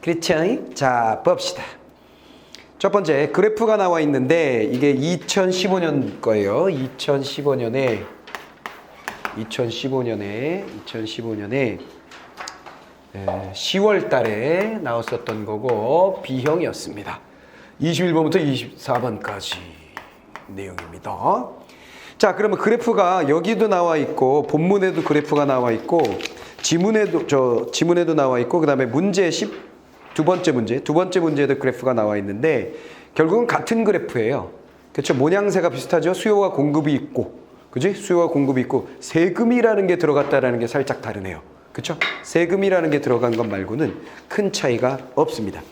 그렇죠? 자, 봅시다. 첫 번째 그래프가 나와 있는데 이게 2015년 거예요. 2015년에 10월 달에 나왔었던 거고 B형이었습니다. 21번부터 24번까지 내용입니다. 자, 그러면 그래프가 여기도 나와 있고 본문에도 그래프가 나와 있고 지문에도 나와 있고 그다음에 문제 두 번째 문제에도 그래프가 나와 있는데 결국은 같은 그래프예요. 그렇죠? 모양새가 비슷하죠? 수요와 공급이 있고, 그지? 수요와 공급이 있고 세금이라는 게 들어갔다라는 게 살짝 다르네요. 그렇죠? 세금이라는 게 들어간 것 말고는 큰 차이가 없습니다.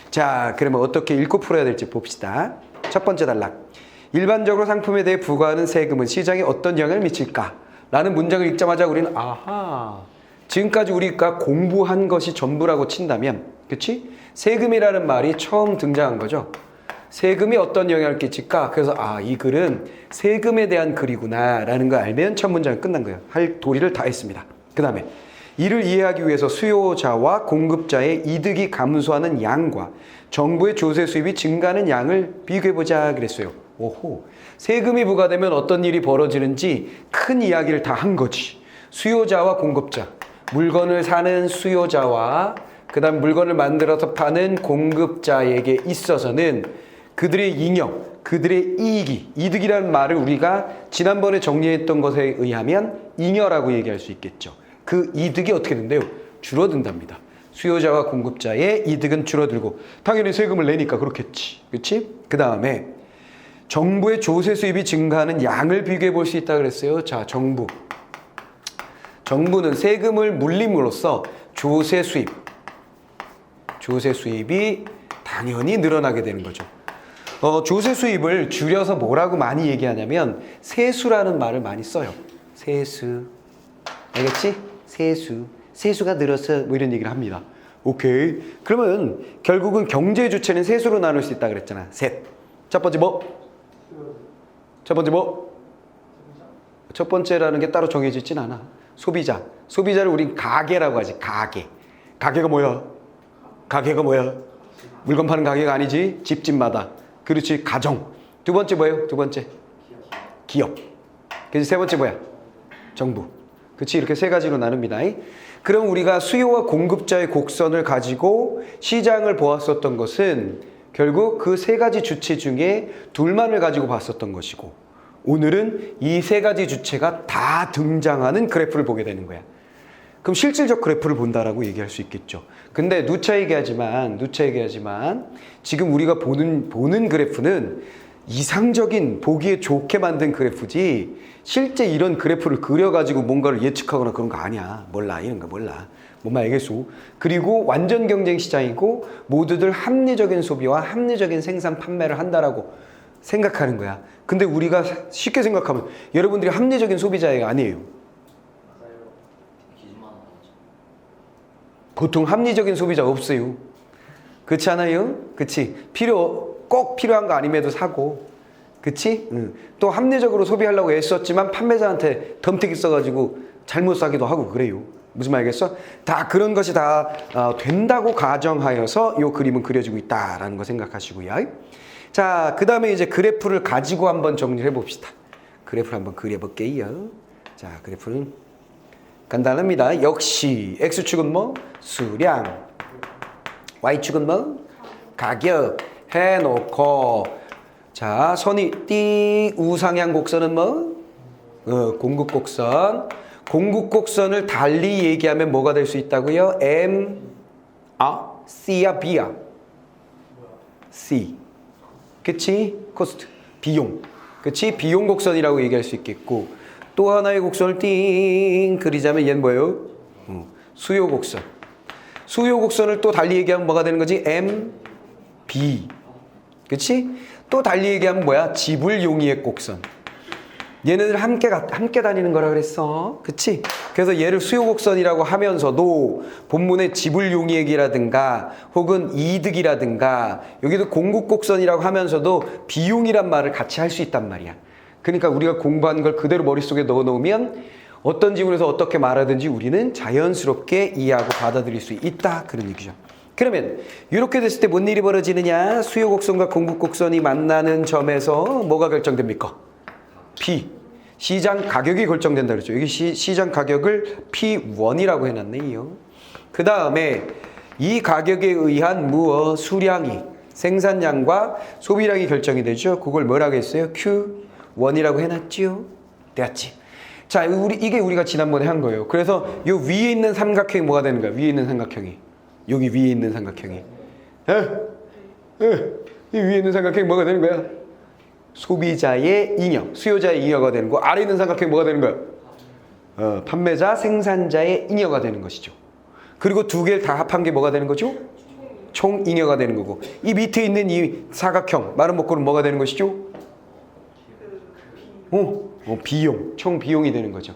자, 그러면 어떻게 읽고 풀어야 될지 봅시다. 첫 번째 단락. 일반적으로 상품에 대해 부과하는 세금은 시장에 어떤 영향을 미칠까? 라는 문장을 읽자마자 우리는 아하, 지금까지 우리가 공부한 것이 전부라고 친다면, 그치? 세금이라는 말이 처음 등장한 거죠. 세금이 어떤 영향을 끼칠까? 그래서 이 글은 세금에 대한 글이구나 라는 걸 알면 첫 문장은 끝난 거예요. 할 도리를 다 했습니다. 그 다음에 이를 이해하기 위해서 수요자와 공급자의 이득이 감소하는 양과 정부의 조세 수입이 증가하는 양을 비교해보자 그랬어요. 오호, 세금이 부과되면 어떤 일이 벌어지는지 큰 이야기를 다 한 거지. 수요자와 공급자, 물건을 사는 수요자와 그 다음 물건을 만들어서 파는 공급자에게 있어서는 그들의 잉여, 그들의 이득이라는 말을 우리가 지난번에 정리했던 것에 의하면 잉여라고 얘기할 수 있겠죠. 그 이득이 어떻게 된대요? 줄어든답니다. 수요자와 공급자의 이득은 줄어들고 당연히 세금을 내니까 그렇겠지. 그렇지? 그 다음에 정부의 조세 수입이 증가하는 양을 비교해 볼 수 있다 그랬어요. 자, 정부는 세금을 물림으로써 조세 수입이 당연히 늘어나게 되는 거죠. 조세 수입을 줄여서 뭐라고 많이 얘기하냐면 세수라는 말을 많이 써요. 세수. 알겠지? 세수가 늘어서 뭐 이런 얘기를 합니다. 오케이. 그러면 결국은 경제의 주체는 세수로 나눌 수 있다 그랬잖아. 셋. 첫 번째 뭐? 첫 번째라는 게 따로 정해져 있진 않아. 소비자를 우린 가게라고 하지. 가게가 뭐야? 물건 파는 가게가 아니지. 집집마다. 그렇지. 가정. 두 번째 뭐예요? 기업. 그래서 세 번째 뭐야? 정부. 그렇지. 이렇게 세 가지로 나눕니다. 그럼 우리가 수요와 공급자의 곡선을 가지고 시장을 보았었던 것은 결국 그 세 가지 주체 중에 둘만을 가지고 봤었던 것이고 오늘은 이 세 가지 주체가 다 등장하는 그래프를 보게 되는 거야. 그럼 실질적 그래프를 본다라고 얘기할 수 있겠죠. 근데 누차 얘기하지만 지금 우리가 보는 그래프는 이상적인 보기에 좋게 만든 그래프지 실제 이런 그래프를 그려가지고 뭔가를 예측하거나 그런 거 아니야. 이런 거 몰라. 뭔 말 알겠소? 그리고 완전 경쟁 시장이고 모두들 합리적인 소비와 합리적인 생산 판매를 한다라고 생각하는 거야. 근데 우리가 쉽게 생각하면 여러분들이 합리적인 소비자가 아니에요. 보통 합리적인 소비자 없어요. 그렇지 않아요? 그치? 꼭 필요한 거 아님에도 사고. 그치? 또 합리적으로 소비하려고 애썼지만 판매자한테 덤태기 써가지고 잘못 사기도 하고 그래요. 무슨 말 알겠어? 다 그런 것이 다 된다고 가정하여서 이 그림은 그려지고 있다라는 거 생각하시고요. 자, 그 다음에 이제 그래프를 가지고 한번 정리를 해봅시다. 그래프를 한번 그려볼게요. 자, 그래프는 간단합니다. 역시 X축은 뭐? 수량. Y축은 뭐? 가격. 해놓고 자, 선이 띠 우상향 곡선은 뭐? 공급곡선. 공급곡선을 달리 얘기하면 뭐가 될 수 있다고요? C야 B야? C. 그치? 코스트. 비용. 그치? 비용 곡선이라고 얘기할 수 있겠고 또 하나의 곡선을 띵 그리자면 얘는 뭐예요? 수요 곡선. 수요 곡선을 또 달리 얘기하면 뭐가 되는 거지? B. 그치? 또 달리 얘기하면 뭐야? 지불 용이의 곡선. 얘네들 함께 다니는 거라 그랬어. 그치? 그래서 얘를 수요곡선이라고 하면서도 본문의 지불 용이액이라든가 혹은 이득이라든가 여기도 공급곡선이라고 하면서도 비용이란 말을 같이 할 수 있단 말이야. 그러니까 우리가 공부한 걸 그대로 머릿속에 넣어놓으면 어떤 지문에서 어떻게 말하든지 우리는 자연스럽게 이해하고 받아들일 수 있다. 그런 얘기죠. 그러면 이렇게 됐을 때 뭔 일이 벌어지느냐? 수요 곡선과 공급 곡선이 만나는 점에서 뭐가 결정됩니까? P. 시장 가격이 결정된다 그랬죠. 여기 시장 가격을 P1이라고 해놨네요. 그 다음에 이 가격에 의한 무엇? 수량이 생산량과 소비량이 결정이 되죠. 그걸 뭐라고 했어요? Q1이라고 해놨지요. 됐지. 자, 이게 우리가 지난번에 한 거예요. 그래서 요 위에 있는 삼각형이 뭐가 되는 거야? 위에 있는 삼각형이. 여기 위에 있는 삼각형이. 이 위에 있는 삼각형이 뭐가 되는 거야? 소비자의 잉여, 수요자의 잉여가 되는 거. 아래 있는 삼각형이 뭐가 되는 거야? 판매자, 생산자의 잉여가 되는 것이죠. 그리고 두 개를 다 합한 게 뭐가 되는 거죠? 총 잉여가 되는 거고. 이 밑에 있는 이 사각형, 마른 목골은 뭐가 되는 것이죠? 비용, 총 비용이 되는 거죠.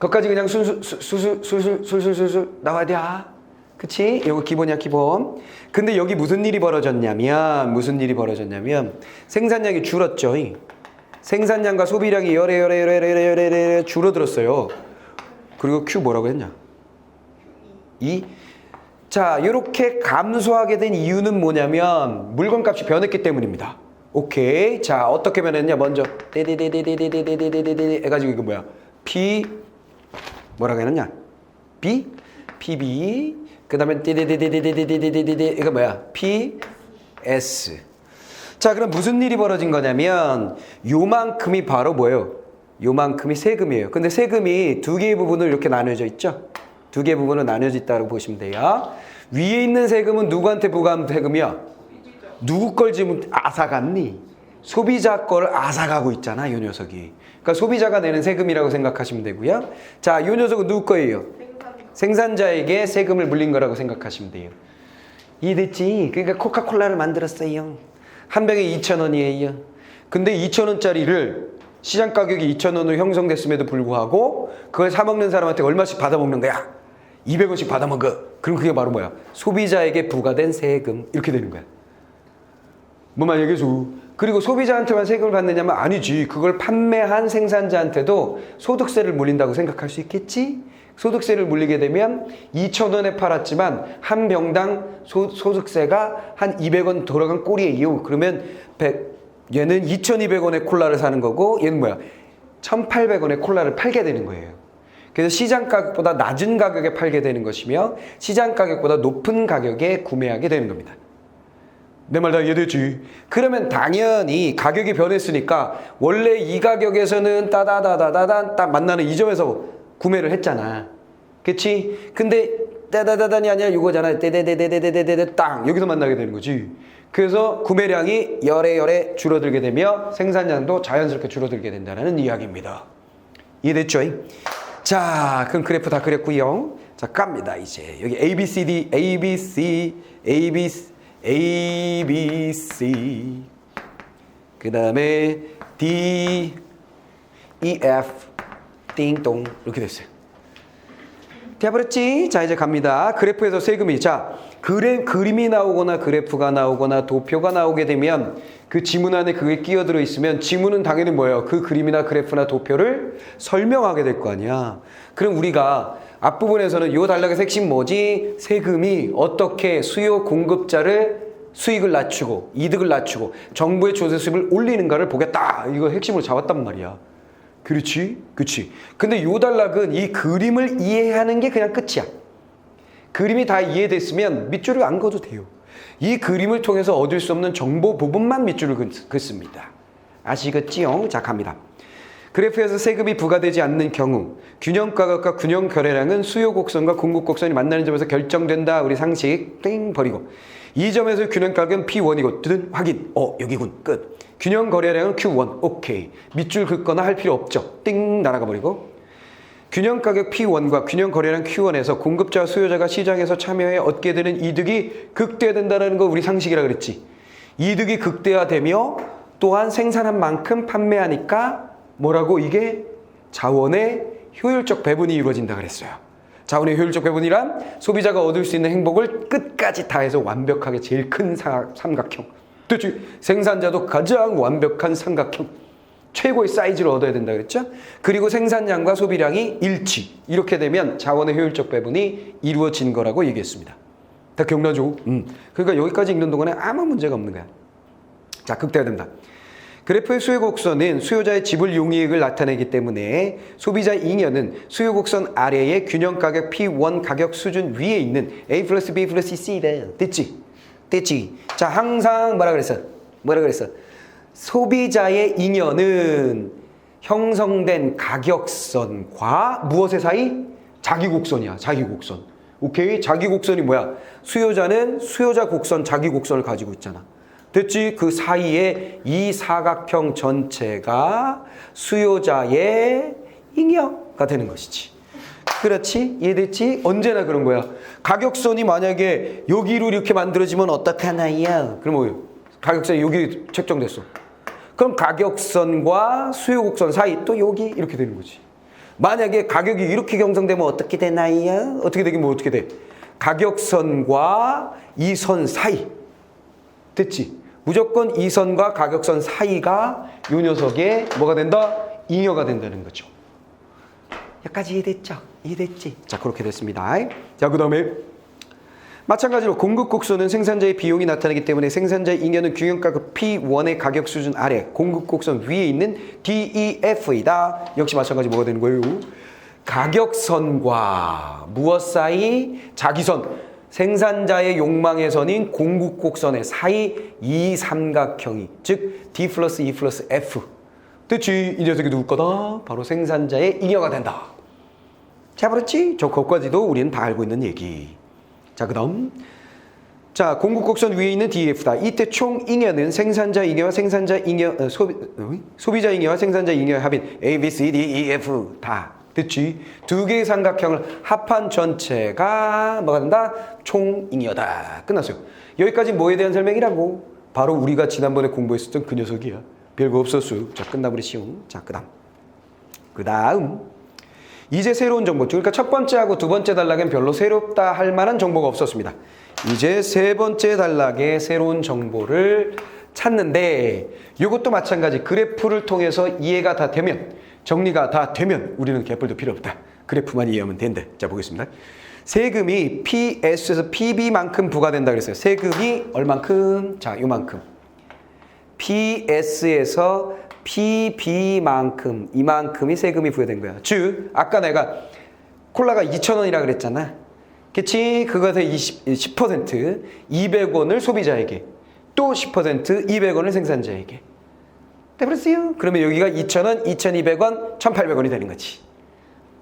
거기까지 그냥 술술 나와야 돼. 그치? 이거 기본이야, 기본. 근데 여기 무슨 일이 벌어졌냐면 생산량이 줄었죠. 생산량과 소비량이 열에 줄어들었어요. 그리고 Q 뭐라고 했냐? 자, 이렇게 감소하게 된 이유는 뭐냐면 물건값이 변했기 때문입니다. 오케이. 자, 어떻게 변했냐? 먼저 떼떼떼떼떼떼떼떼떼떼 해가지고 이거 뭐야? P 뭐라고 해놨냐? B PB 그 다음에 떼떼떼떼떼떼떼떼떼 이거 뭐야? PS. 자, 그럼 무슨 일이 벌어진 거냐면 요만큼이 바로 뭐예요? 요만큼이 세금이에요. 근데 세금이 두 개의 부분으로 이렇게 나눠져 있죠? 두 개의 부분으로 나눠져 있다고 보시면 돼요. 위에 있는 세금은 누구한테 부과한 세금이야? 누구 걸 지금 앗아갔니? 소비자 걸 앗아가고 있잖아, 요 녀석이. 그러니까 소비자가 내는 세금이라고 생각하시면 되고요. 자, 요 녀석은 누구 거예요? 생산자에게 세금을 물린 거라고 생각하시면 돼요. 이해됐지? 그러니까 코카콜라를 만들었어요. 한 병에 2,000원이에요. 근데 2,000원짜리를 시장 가격이 2,000원으로 형성됐음에도 불구하고 그걸 사 먹는 사람한테 얼마씩 받아 먹는 거야? 200원씩 받아 먹어. 그럼 그게 바로 뭐야? 소비자에게 부과된 세금. 이렇게 되는 거야. 뭐 만약에 그리고 소비자한테만 세금을 받느냐면 아니지. 그걸 판매한 생산자한테도 소득세를 물린다고 생각할 수 있겠지? 소득세를 물리게 되면 2,000원에 팔았지만 한 병당 소득세가 한 200원 돌아간 꼴이에요. 그러면 얘는 2,200원에 콜라를 사는 거고 얘는 뭐야? 1,800원에 콜라를 팔게 되는 거예요. 그래서 시장 가격보다 낮은 가격에 팔게 되는 것이며 시장 가격보다 높은 가격에 구매하게 되는 겁니다. 내 말 다 이해되지? 그러면 당연히 가격이 변했으니까 원래 이 가격에서는 따다다다다단 딱 만나는 이 점에서 구매를 했잖아. 그치? 근데 따다다단이 아니라 이거잖아. 떼떼떼떼떼떼떼떼 땅 여기서 만나게 되는 거지. 그래서 구매량이 열에 줄어들게 되며 생산량도 자연스럽게 줄어들게 된다는 이야기입니다. 이해됐죠? 자, 그럼 그래프 다 그렸고요. 자, 갑니다. 이제 여기 ABCD, ABC, 그 다음에 D, E, F, 띵동 이렇게 됐어요. 돼버렸지? 자, 이제 갑니다. 그래프에서 세금이. 자, 그림이 나오거나 그래프가 나오거나 도표가 나오게 되면 그 지문 안에 그게 끼어들어 있으면 지문은 당연히 뭐예요? 그 그림이나 그래프나 도표를 설명하게 될 거 아니야. 그럼 우리가 앞부분에서는 요 단락의 핵심 뭐지? 세금이 어떻게 수요 공급자를 수익을 낮추고 이득을 낮추고 정부의 조세 수입을 올리는가를 보겠다. 이거 핵심으로 잡았단 말이야. 그렇지? 그치? 근데 요 단락은 이 그림을 이해하는 게 그냥 끝이야. 그림이 다 이해됐으면 밑줄을 안 그어도 돼요. 이 그림을 통해서 얻을 수 없는 정보 부분만 밑줄을 긋습니다. 아시겠지요? 자, 갑니다. 그래프에서 세금이 부과되지 않는 경우 균형가격과 균형거래량은 수요 곡선과 공급 곡선이 만나는 점에서 결정된다. 우리 상식 땡 버리고 이 점에서 균형가격은 P1이고 뜨든 확인. 여기군. 끝. 균형거래량은 Q1. 오케이. 밑줄 긋거나 할 필요 없죠. 띵 날아가 버리고 균형가격 P1과 균형거래량 Q1에서 공급자와 수요자가 시장에서 참여해 얻게 되는 이득이 극대화된다는 거 우리 상식이라 그랬지. 이득이 극대화되며 또한 생산한 만큼 판매하니까 뭐라고? 이게 자원의 효율적 배분이 이루어진다 그랬어요. 자원의 효율적 배분이란 소비자가 얻을 수 있는 행복을 끝까지 다해서 완벽하게 제일 큰 삼각형. 그렇지? 생산자도 가장 완벽한 삼각형. 최고의 사이즈를 얻어야 된다 그랬죠? 그리고 생산량과 소비량이 일치. 이렇게 되면 자원의 효율적 배분이 이루어진 거라고 얘기했습니다. 다 기억나죠? 그러니까 여기까지 읽는 동안에 아무 문제가 없는 거야. 자, 극대화 됩니다. 그래프의 수요 곡선은 수요자의 지불 용이익을 나타내기 때문에 소비자 잉여는 수요 곡선 아래의 균형 가격 P1 가격 수준 위에 있는 A 플러스 B 플러스 C다. 됐지? 됐지? 자, 항상 뭐라 그랬어? 소비자의 잉여는 형성된 가격선과 무엇의 사이? 자기 곡선이야. 자기 곡선. 오케이? 자기 곡선이 뭐야? 수요자는 수요자 곡선, 자기 곡선을 가지고 있잖아. 됐지? 그 사이에 이 사각형 전체가 수요자의 잉여가 되는 것이지. 그렇지? 이해됐지? 언제나 그런 거야. 가격선이 만약에 여기로 이렇게 만들어지면 어떡하나요? 그럼 뭐예요? 가격선이 여기 책정됐어. 그럼 가격선과 수요곡선 사이 또 여기 이렇게 되는 거지. 만약에 가격이 이렇게 형성되면 어떻게 되나요? 어떻게 되긴 뭐 어떻게 돼? 가격선과 이 선 사이. 됐지? 무조건 이 선과 가격선 사이가 이 녀석의 뭐가 된다? 잉여가 된다는 거죠. 여기까지 이해됐죠? 이해됐지? 자, 그렇게 됐습니다. 자, 그 다음에 마찬가지로 공급 곡선은 생산자의 비용이 나타나기 때문에 생산자의 잉여는 균형가격 P1의 가격 수준 아래 공급 곡선 위에 있는 DEF이다. 역시 마찬가지 뭐가 되는 거예요? 가격선과 무엇 사이? 자기선. 생산자의 욕망의 선인 공급 곡선의 사이 이 삼각형이 즉 D 플러스 E 플러스 F. 됐지? 이 녀석이 누구 거다? 바로 생산자의 잉여가 된다. 자, 그렇지? 저 것까지도 우리는 다 알고 있는 얘기. 자, 그 다음. 자, 공급 곡선 위에 있는 DF다. 이때 총 잉여는 생산자 잉여와 생산자 잉여, 소비자 잉여와 생산자 잉여의 합인 A, B, C, D, E, F 다. 됐지? 두 개의 삼각형을 합한 전체가 뭐가 된다? 총 잉여다. 끝났어요. 여기까지 뭐에 대한 설명이라고? 바로 우리가 지난번에 공부했었던 그 녀석이야. 별거 없었어. 자, 끝나버리시오. 자, 그 다음. 이제 새로운 정보. 그러니까 첫 번째하고 두 번째 단락엔 별로 새롭다 할 만한 정보가 없었습니다. 이제 세 번째 단락에 새로운 정보를 찾는데 이것도 마찬가지. 그래프를 통해서 이해가 다 되면 정리가 다 되면 우리는 개뿔도 필요 없다. 그래프만 이해하면 된다. 자, 보겠습니다. 세금이 PS에서 PB만큼 부과된다 그랬어요. 세금이 얼만큼? 자, 요만큼. PS에서 PB만큼, 이만큼이 세금이 부여된 거야. 즉, 아까 내가 콜라가 2,000원이라 그랬잖아. 그치? 그것의 10%, 200원을 소비자에게, 또 10%, 200원을 생산자에게. 됐어요? 그러면 여기가 2,000원, 2,200원, 1,800원이 되는 거지.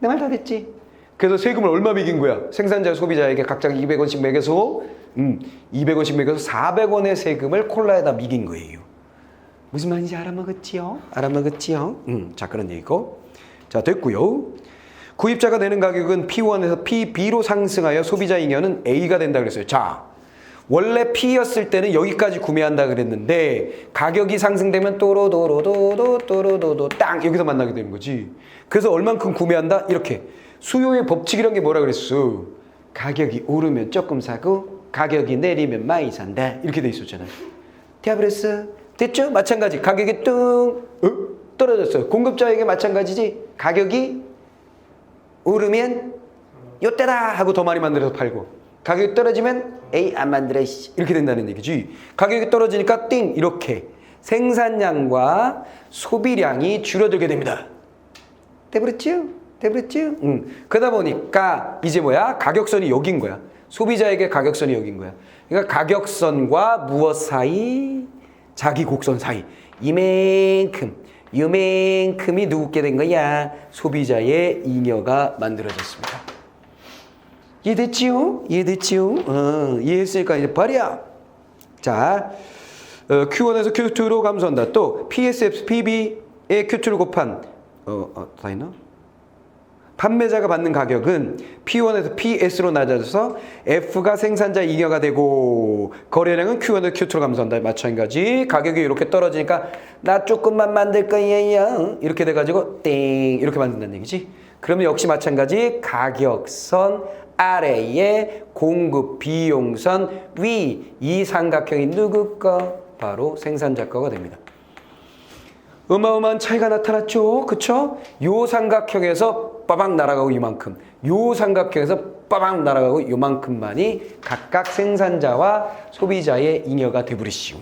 내 말 다 됐지? 그래서 세금을 얼마 매긴 거야? 생산자, 소비자에게 각각 200원씩 매겨서 200원씩 매겨서 400원의 세금을 콜라에다 매긴 거예요. 무슨 말인지 알아먹었지요? 알아먹었지요? 자, 그런 얘기고. 자, 됐고요. 구입자가 내는 가격은 P1에서 PB로 상승하여 소비자 잉여는 A가 된다 그랬어요. 자, 원래 P였을 때는 여기까지 구매한다 그랬는데 가격이 상승되면 또로도로도도 땅 여기서 만나게 되는 거지. 그래서 얼만큼 구매한다? 이렇게. 수요의 법칙이란 게 뭐라 그랬어? 가격이 오르면 조금 사고 가격이 내리면 많이 산다. 이렇게 돼 있었잖아. 되어버렸어. 됐죠? 마찬가지. 가격이 뚱 떨어졌어요. 공급자에게 마찬가지지. 가격이 오르면 요때다 하고 더 많이 만들어서 팔고 가격이 떨어지면 에이 안 만들어 이렇게 된다는 얘기지. 가격이 떨어지니까 띵 이렇게 생산량과 소비량이 줄어들게 됩니다. 돼버렸죠? 돼버렸죠? 그러다 보니까 이제 뭐야? 가격선이 여긴 거야. 소비자에게 가격선이 여긴 거야. 그러니까 가격선과 무엇 사이? 자기 곡선 사이. 이만큼이 누구게 된 거야? 소비자의 잉여가 만들어졌습니다. 이해됐지요? 이해됐지요? 이해했으니까 이제 버려. 자, Q1에서 Q2로 감소한다. 또 PSF, PB의 Q2를 곱한 다 있나? 판매자가 받는 가격은 P1에서 PS로 낮아져서 F가 생산자 잉여가 되고 거래량은 Q1에서 Q2로 감소한다. 마찬가지. 가격이 이렇게 떨어지니까 나 조금만 만들 거예요. 이렇게 돼가지고 땡 이렇게 만든다는 얘기지. 그러면 역시 마찬가지. 가격선 아래에 공급 비용선 위 이 삼각형이 누구 거? 바로 생산자 거가 됩니다. 어마어마한 차이가 나타났죠. 그쵸? 요 삼각형에서 빠박 날아가고 이만큼, 요 삼각형에서 빠박 날아가고 요만큼만이 각각 생산자와 소비자의 잉여가 되버리시오.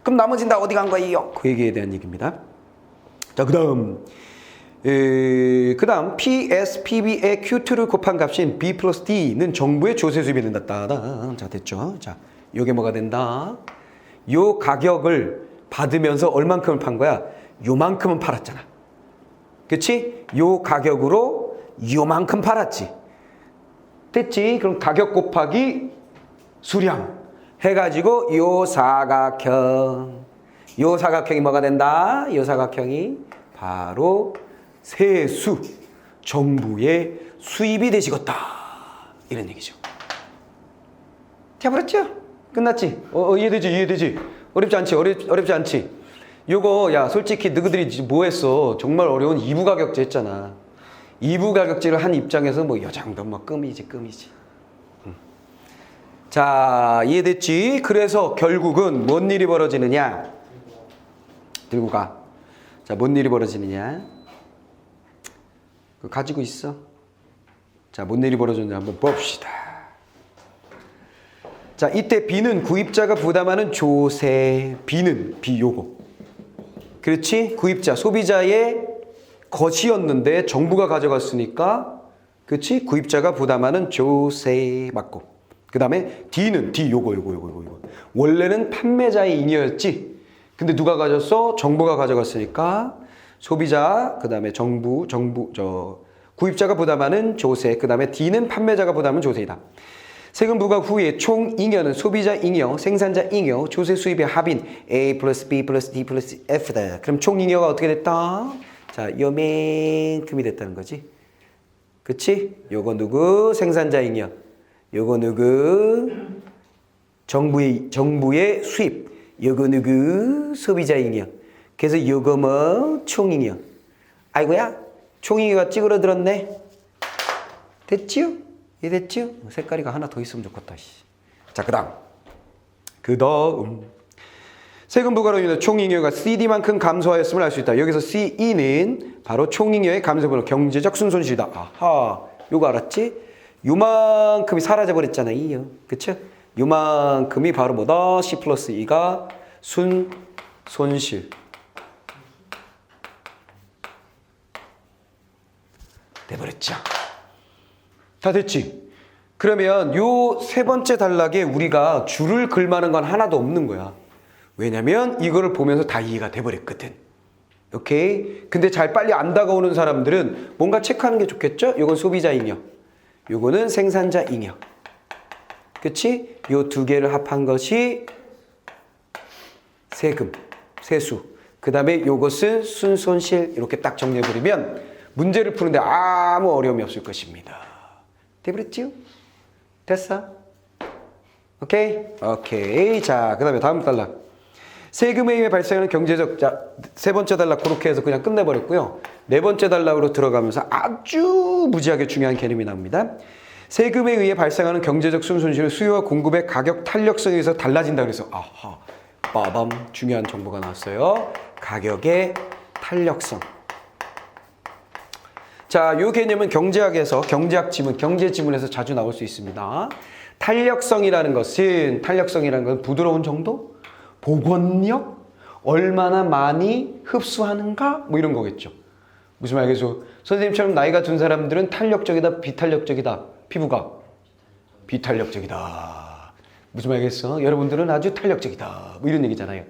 그럼 나머지는 다 어디 간 거예요? 그 얘기에 대한 얘기입니다. 자, 그 다음 PSPB의 Q2를 곱한 값인 B 플러스 D는 정부의 조세 수입이 된다. 자, 됐죠? 자, 요게 뭐가 된다? 요 가격을 받으면서 얼만큼을 판 거야? 요만큼은 팔았잖아. 그치? 요 가격으로 요만큼 팔았지. 됐지? 그럼 가격 곱하기 수량 해가지고 요 사각형이 뭐가 된다? 요 사각형이 바로 세수, 정부의 수입이 되시겠다. 이런 얘기죠. 돼버렸죠? 끝났지? 이해되지? 어렵지 않지? 요거, 야, 솔직히 너희들이 뭐 했어? 정말 어려운 2부 가격제 했잖아. 2부 가격제를 한 입장에서 뭐, 요 정도 뭐, 끔이지. 자, 이해됐지? 그래서 결국은 뭔 일이 벌어지느냐? 들고 가. 자, 뭔 일이 벌어지느냐? 그거 가지고 있어. 자, 뭔 일이 벌어졌냐 한번 봅시다. 자, 이때 B는 구입자가 부담하는 조세. B는 요거. 그렇지? 구입자, 소비자의 것이었는데 정부가 가져갔으니까, 그렇지? 구입자가 부담하는 조세 맞고. 그 다음에 D는 요거. 원래는 판매자의 잉여였지. 근데 누가 가졌어? 정부가 가져갔으니까 소비자, 그 다음에 구입자가 부담하는 조세, 그 다음에 D는 판매자가 부담하는 조세이다. 세금 부과 후에 총 잉여는 소비자 잉여, 생산자 잉여, 조세 수입의 합인 A 플러스 B 플러스 D 플러스 F다. 그럼 총 잉여가 어떻게 됐다? 자, 요만큼이 됐다는 거지. 그치? 요거 누구? 생산자 잉여. 요거 누구? 정부의 수입. 요거 누구? 소비자 잉여. 그래서 요거 뭐? 총잉여. 아이고야, 총잉여가 찌그러들었네. 됐지요? 이해됐지요? 색깔이가 하나 더 있으면 좋겠다. 자, 그 다음 세금 부과로 인해 총잉여가 CD만큼 감소하였음을 알 수 있다. 여기서 CE는 바로 총잉여의 감소분의 경제적 순손실이다. 아하, 요거 알았지? 요만큼이 사라져버렸잖아. 이요. 그쵸? 요만큼이 바로 뭐다? C 플러스 E가 손실. 돼버렸죠. 다 됐지? 그러면 요 세 번째 단락에 우리가 줄을 글만한 건 하나도 없는 거야. 왜냐면 이거를 보면서 다 이해가 돼버렸거든. 오케이? 근데 잘 빨리 안 다가오는 사람들은 뭔가 체크하는 게 좋겠죠? 요건 소비자 잉여. 요거는 생산자 잉여. 그치? 요 두 개를 합한 것이 세금, 세수. 그 다음에 요것은 순손실. 이렇게 딱 정리해버리면 문제를 푸는데 아무 어려움이 없을 것입니다. 돼버렸지요? 됐어? 오케이. 자, 그 다음에 다음 단락. 세금에 의해 발생하는 경제적, 자, 세 번째 단락 그렇게 해서 그냥 끝내버렸고요. 네 번째 단락으로 들어가면서 아주 무지하게 중요한 개념이 나옵니다. 세금에 의해 발생하는 경제적 순손실은 수요와 공급의 가격 탄력성에 의해서 달라진다. 그래서 아하, 빠밤, 중요한 정보가 나왔어요. 가격의 탄력성. 자, 요 개념은 경제학에서 경제 지문에서 자주 나올 수 있습니다. 탄력성이라는 것은 부드러운 정도? 복원력? 얼마나 많이 흡수하는가? 뭐 이런 거겠죠. 무슨 말이겠어? 선생님처럼 나이가 든 사람들은 탄력적이다, 비탄력적이다. 피부가 비탄력적이다. 무슨 말이겠어? 여러분들은 아주 탄력적이다. 뭐 이런 얘기잖아요.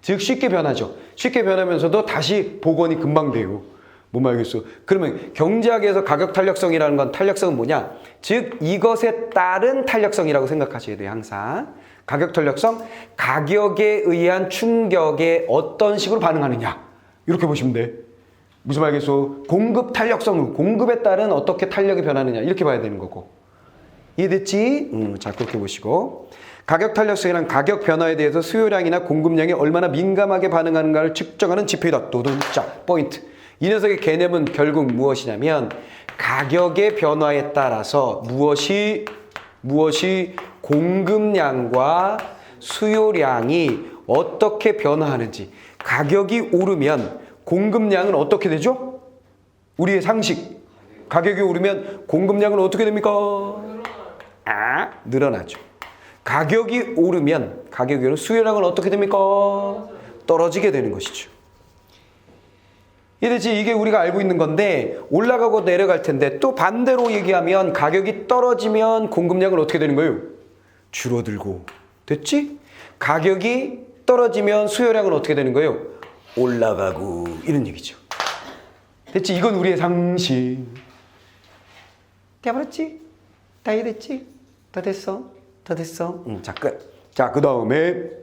즉 쉽게 변하죠. 쉽게 변하면서도 다시 복원이 금방 돼요. 뭔 말이겠어? 그러면 경제학에서 가격 탄력성이라는 건 탄력성은 뭐냐? 즉 이것에 따른 탄력성이라고 생각하셔야 돼요. 항상. 가격 탄력성, 가격에 의한 충격에 어떤 식으로 반응하느냐. 이렇게 보시면 돼. 무슨 말이겠어? 공급 탄력성, 공급에 따른 어떻게 탄력이 변하느냐. 이렇게 봐야 되는 거고. 이해됐지? 자, 그렇게 보시고. 가격 탄력성이란 가격 변화에 대해서 수요량이나 공급량이 얼마나 민감하게 반응하는가를 측정하는 지표이다. 자, 포인트. 이 녀석의 개념은 결국 무엇이냐면 가격의 변화에 따라서 무엇이 공급량과 수요량이 어떻게 변화하는지. 가격이 오르면 공급량은 어떻게 되죠? 우리의 상식. 가격이 오르면 공급량은 어떻게 됩니까? 늘어나죠. 가격이 오르면 수요량은 어떻게 됩니까? 떨어지게 되는 것이죠. 이래지 이게 우리가 알고 있는 건데 올라가고 내려갈 텐데 또 반대로 얘기하면 가격이 떨어지면 공급량은 어떻게 되는 거예요? 줄어들고. 됐지? 가격이 떨어지면 수요량은 어떻게 되는 거예요? 올라가고. 이런 얘기죠. 됐지? 이건 우리의 상식. 돼버렸지? 다 이해됐지? 다 됐어? 다 됐어? 자, 끝. 자, 그 다음에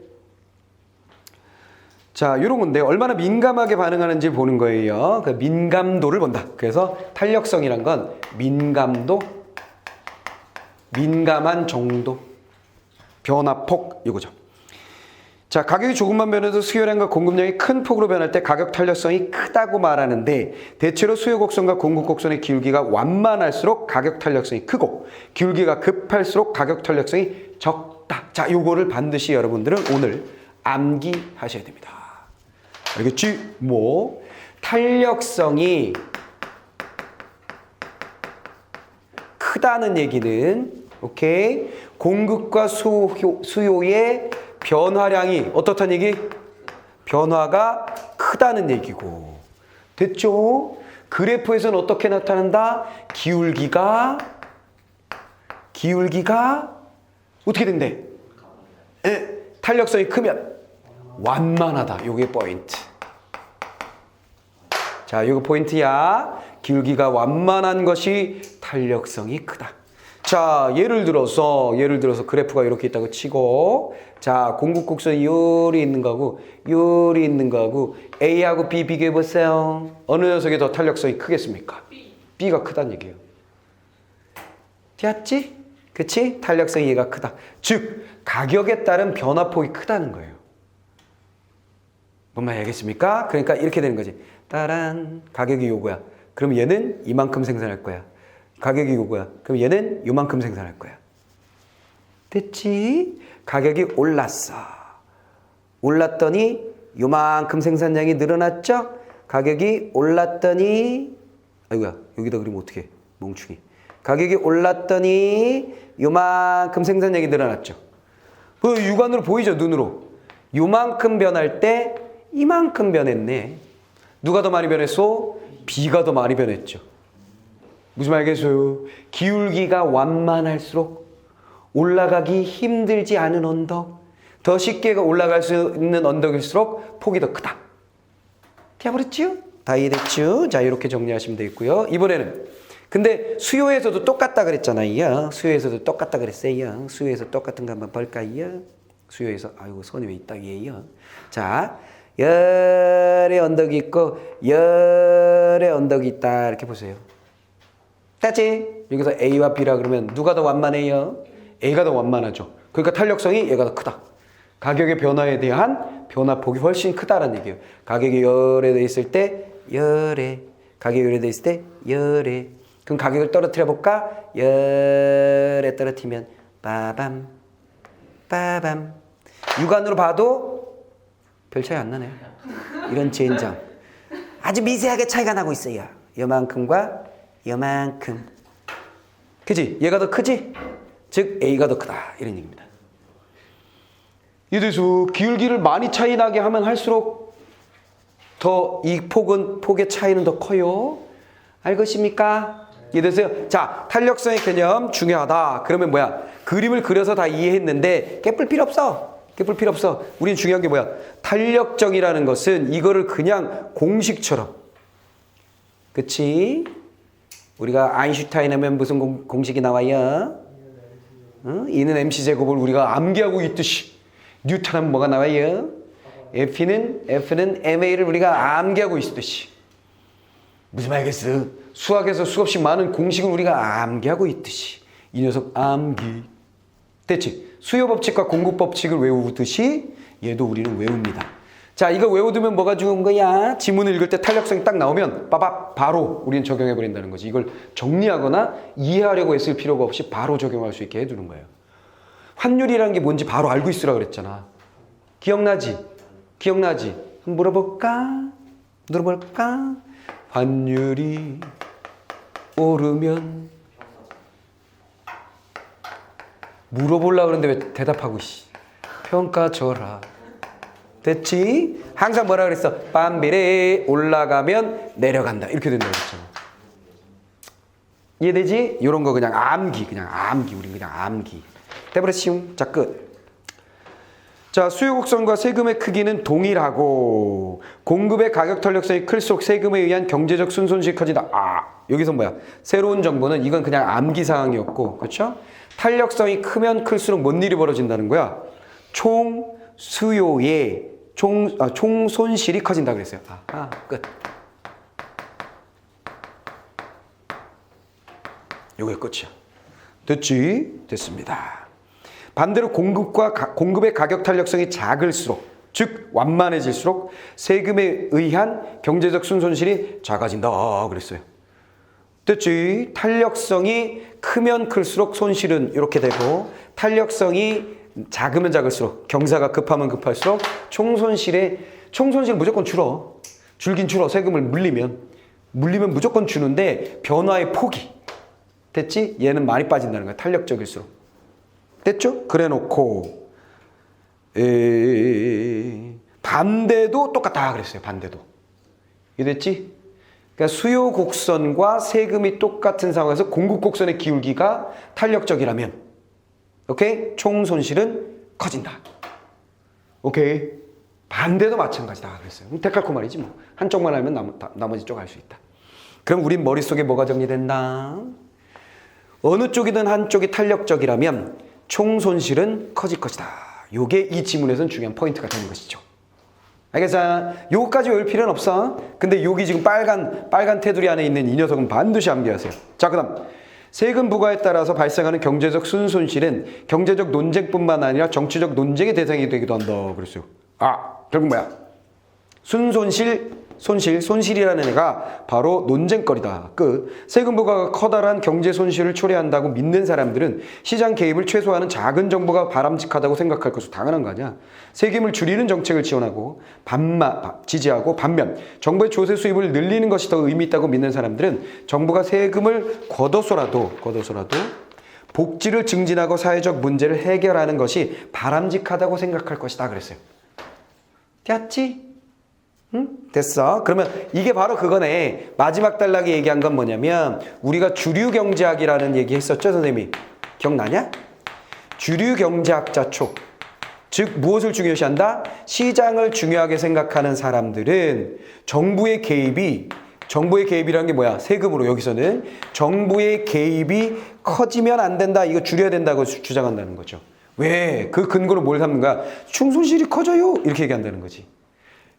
자, 요런 건데 얼마나 민감하게 반응하는지 보는 거예요. 그 민감도를 본다. 그래서 탄력성이란 건 민감도, 민감한 정도, 변화폭 이거죠. 자, 가격이 조금만 변해도 수요량과 공급량이 큰 폭으로 변할 때 가격 탄력성이 크다고 말하는데 대체로 수요 곡선과 공급 곡선의 기울기가 완만할수록 가격 탄력성이 크고 기울기가 급할수록 가격 탄력성이 적다. 자, 요거를 반드시 여러분들은 오늘 암기하셔야 됩니다. 알겠지? 뭐 탄력성이 크다는 얘기는 오케이 공급과 수요의 변화량이 어떻다는 얘기? 변화가 크다는 얘기고 됐죠? 그래프에서는 어떻게 나타난다? 기울기가 어떻게 된대? 탄력성이 크면 완만하다. 요게 포인트. 자, 요거 포인트야. 기울기가 완만한 것이 탄력성이 크다. 자, 예를 들어서 그래프가 이렇게 있다고 치고 자, 공급 곡선이 요리 있는 거하고 요리 있는 거하고 A하고 B 비교해 보세요. 어느 녀석이 더 탄력성이 크겠습니까? B가 크다는 얘기예요. 됐지? 그치? 탄력성이 얘가 크다. 즉, 가격에 따른 변화폭이 크다는 거예요. 뭔 말인지 알겠습니까? 그러니까 이렇게 되는 거지. 따란 가격이 요거야. 그럼 얘는 이만큼 생산할 거야. 가격이 요거야. 그럼 얘는 요만큼 생산할 거야. 됐지? 가격이 올랐어. 올랐더니 요만큼 생산량이 늘어났죠? 가격이 올랐더니 아이고야 여기다 그리면 어떡해 멍충이. 가격이 올랐더니 요만큼 생산량이 늘어났죠. 그 육안으로 보이죠 눈으로. 요만큼 변할 때 이만큼 변했네. 누가 더 많이 변했어? B가 더 많이 변했죠. 무슨 말이겠어요? 기울기가 완만할수록 올라가기 힘들지 않은 언덕, 더 쉽게 올라갈 수 있는 언덕일수록 폭이 더 크다. 되어버렸죠? 다 이해됐죠? 자, 이렇게 정리하시면 되겠고요. 이번에는 근데 수요에서도 똑같다 그랬잖아요. 수요에서도 똑같다 그랬어요. 수요에서 똑같은 거 한번 볼까요? 수요에서 아이고 손이 왜 있다 위에요. 자, 열의 언덕이 있고 열의 언덕이 있다 이렇게 보세요. 됐지? 여기서 A와 B라 그러면 누가 더 완만해요? A가 더 완만하죠. 그러니까 탄력성이 얘가 더 크다. 가격의 변화에 대한 변화폭이 훨씬 크다라는 얘기예요. 가격이 열에 돼 있을 때 열에, 가격이 열에 돼 있을 때 열에. 그럼 가격을 떨어뜨려 볼까? 열에 떨어뜨리면 빠밤 빠밤. 육안으로 봐도 별 차이 안 나네요. 이런 젠장. 아주 미세하게 차이가 나고 있어요. 요만큼과 요만큼. 그지? 얘가 더 크지? 즉 A가 더 크다. 이런 얘기입니다. 이래서 기울기를 많이 차이 나게 하면 할수록 더 이 폭의 차이는 더 커요. 알겠습니까? 이해되세요? 자, 탄력성의 개념 중요하다. 그러면 뭐야? 그림을 그려서 다 이해했는데 깨뿔 필요 없어. 깨뿔 필요 없어. 우리는 중요한 게 뭐야? 탄력정이라는 것은 이거를 그냥 공식처럼. 그치? 우리가 아인슈타인 하면 무슨 공식이 나와요? E는 mc제곱을 우리가 암기하고 있듯이 뉴턴 하면 뭐가 나와요? F는 ma를 우리가 암기하고 있듯이. 무슨 말이겠어? 수학에서 수없이 많은 공식을 우리가 암기하고 있듯이. 이 녀석 암기. 됐지? 수요 법칙과 공급 법칙을 외우듯이 얘도 우리는 외웁니다. 자, 이거 외워두면 뭐가 좋은 거야? 지문을 읽을 때 탄력성이 딱 나오면 빠밥 바로 우리는 적용해버린다는 거지. 이걸 정리하거나 이해하려고 애쓸 필요가 없이 바로 적용할 수 있게 해두는 거예요. 환율이라는 게 뭔지 바로 알고 있으라 그랬잖아. 기억나지? 기억나지? 한번 물어볼까? 환율이 오르면 물어보려고 그러는데 왜 대답하고 평가 줘라. 됐지? 항상 뭐라 그랬어? 빰비레 올라가면 내려간다. 이렇게 된다고 그랬잖아. 이해되지? 이런 거 그냥 암기. 우린 그냥 암기. 돼버렸지? 자, 끝. 자, 수요 곡선과 세금의 크기는 동일하고 공급의 가격 탄력성이 클수록 세금에 의한 경제적 순손실이 커진다. 여기서 뭐야? 새로운 정보는 이건 그냥 암기 사항이었고, 그렇죠? 탄력성이 크면 클수록 뭔 일이 벌어진다는 거야? 총 수요의 총 손실이 커진다 그랬어요. 끝. 요게 끝이야. 됐지? 됐습니다. 반대로 공급의 가격 탄력성이 작을수록, 즉 완만해질수록 세금에 의한 경제적 순손실이 작아진다 그랬어요. 됐지? 탄력성이 크면 클수록 손실은 이렇게 되고, 탄력성이 작으면 작을수록, 경사가 급하면 급할수록 총손실 무조건 줄긴 줄어. 세금을 물리면 무조건 주는데 변화의 폭이, 됐지? 얘는 많이 빠진다는 거야. 탄력적일수록. 됐죠? 그래 놓고 반대도 똑같다 그랬어요. 반대도. 이해됐지? 그러니까 수요 곡선과 세금이 똑같은 상황에서 공급 곡선의 기울기가 탄력적이라면, 오케이? 총 손실은 커진다. 오케이? 반대도 마찬가지다 그랬어요. 데칼코 말이지 뭐. 한쪽만 알면 나머지 쪽 알 수 있다. 그럼 우린 머릿속에 뭐가 정리된다? 어느 쪽이든 한쪽이 탄력적이라면 총 손실은 커질 것이다. 요게 이 지문에서는 중요한 포인트가 되는 것이죠. 알겠어? 요거까지 외울 필요는 없어. 근데 여기 지금 빨간 테두리 안에 있는 이 녀석은 반드시 암기하세요. 자, 그다음 세금 부과에 따라서 발생하는 경제적 순손실은 경제적 논쟁뿐만 아니라 정치적 논쟁의 대상이 되기도 한다 그랬어요. 결국 뭐야? 손실이라는 애가 바로 논쟁거리다. 세금 부과가 커다란 경제 손실을 초래한다고 믿는 사람들은 시장 개입을 최소화하는 작은 정부가 바람직하다고 생각할 것으로 당연한 거 아니야. 세금을 줄이는 정책을 지지하고 반면 정부의 조세 수입을 늘리는 것이 더 의미 있다고 믿는 사람들은 정부가 세금을 걷어서라도 복지를 증진하고 사회적 문제를 해결하는 것이 바람직하다고 생각할 것이다 그랬어요. 됐지? 응? 됐어. 그러면 이게 바로 그거네. 마지막 단락에 얘기한 건 뭐냐면 우리가 주류경제학이라는 얘기 했었죠, 선생님이? 기억나냐? 주류경제학자 쪽. 즉 무엇을 중요시한다? 시장을 중요하게 생각하는 사람들은 정부의 개입이라는 게 뭐야? 세금으로 여기서는 정부의 개입이 커지면 안 된다. 이거 줄여야 된다고 주장한다는 거죠. 왜? 그 근거로 뭘 삼는가? 충손실이 커져요. 이렇게 얘기한다는 거지.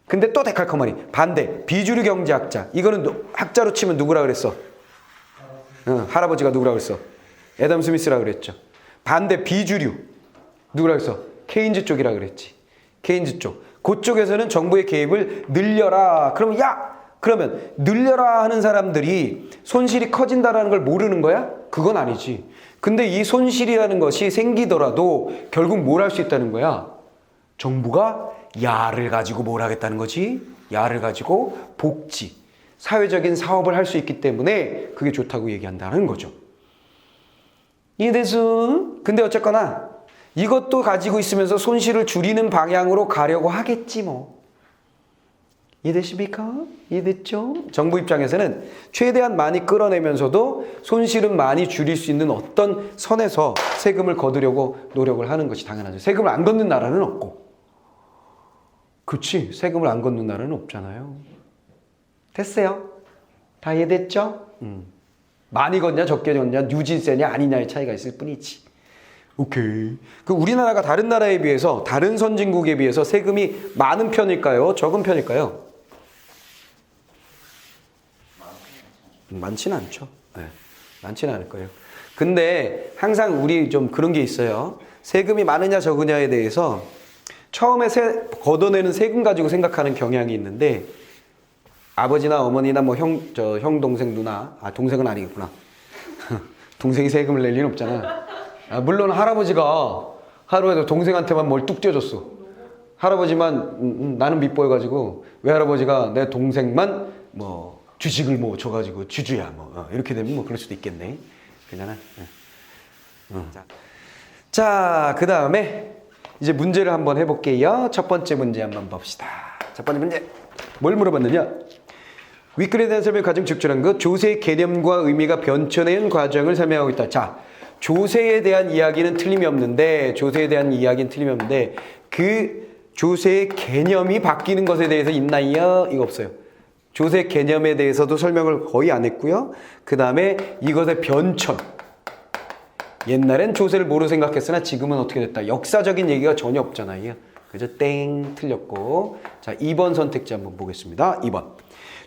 근데 또 데칼코마니 반대 비주류 경제학자, 이거는 학자로 치면 누구라 그랬어? 할아버지가 누구라 그랬어? 애덤 스미스라 그랬죠. 반대 비주류 누구라 그랬어? 케인즈 쪽이라 그랬지. 케인즈 쪽. 그쪽에서는 정부의 개입을 늘려라. 그러면 늘려라 하는 사람들이 손실이 커진다라는 걸 모르는 거야? 그건 아니지. 근데 이 손실이라는 것이 생기더라도 결국 뭘 할 수 있다는 거야? 정부가 야를 가지고 뭘 하겠다는 거지? 야를 가지고 복지, 사회적인 사업을 할 수 있기 때문에 그게 좋다고 얘기한다는 거죠. 이해됐어? 근데 어쨌거나 이것도 가지고 있으면서 손실을 줄이는 방향으로 가려고 하겠지 뭐. 이해되십니까? 이해됐죠? 정부 입장에서는 최대한 많이 끌어내면서도 손실은 많이 줄일 수 있는 어떤 선에서 세금을 거두려고 노력을 하는 것이 당연하죠. 세금을 안 걷는 나라는 없고. 그치? 세금을 안 걷는 나라는 없잖아요. 됐어요? 다 이해됐죠? 많이 걷냐 적게 걷냐 뉴진세냐 아니냐의 차이가 있을 뿐이지. 오케이. 그 우리나라가 다른 나라에 비해서, 다른 선진국에 비해서 세금이 많은 편일까요? 적은 편일까요? 많지는 않죠. 네, 많지는 않을 거예요. 근데 항상 우리 좀 그런 게 있어요. 세금이 많으냐 적으냐에 대해서 처음에 걷어내는 세금 가지고 생각하는 경향이 있는데, 아버지나 어머니나 뭐 형, 동생, 누나, 동생은 아니겠구나. 동생이 세금을 낼 리는 없잖아. 물론 할아버지가 하루에도 동생한테만 뭘 뚝 떼어줬어. 할아버지만 나는 밉보여가지고 외할아버지가 내 동생만 뭐 주식을 뭐 줘가지고 주주야 뭐 이렇게 되면 뭐 그럴 수도 있겠네. 그잖아. 자, 그 다음에 이제 문제를 한번 해볼게요. 첫 번째 문제 한번 봅시다. 첫 번째 문제 뭘 물어봤느냐? 윗글에 대한 설명이 가장 적절한 것, 조세의 개념과 의미가 변천해온 과정을 설명하고 있다. 자, 조세에 대한 이야기는 틀림이 없는데 그 조세의 개념이 바뀌는 것에 대해서 있나요? 이거 없어요. 조세 개념에 대해서도 설명을 거의 안 했고요. 그 다음에 이것의 변천. 옛날엔 조세를 뭐로 생각했으나 지금은 어떻게 됐다. 역사적인 얘기가 전혀 없잖아요. 그죠? 땡 틀렸고. 자, 2번 선택지 한번 보겠습니다. 2번.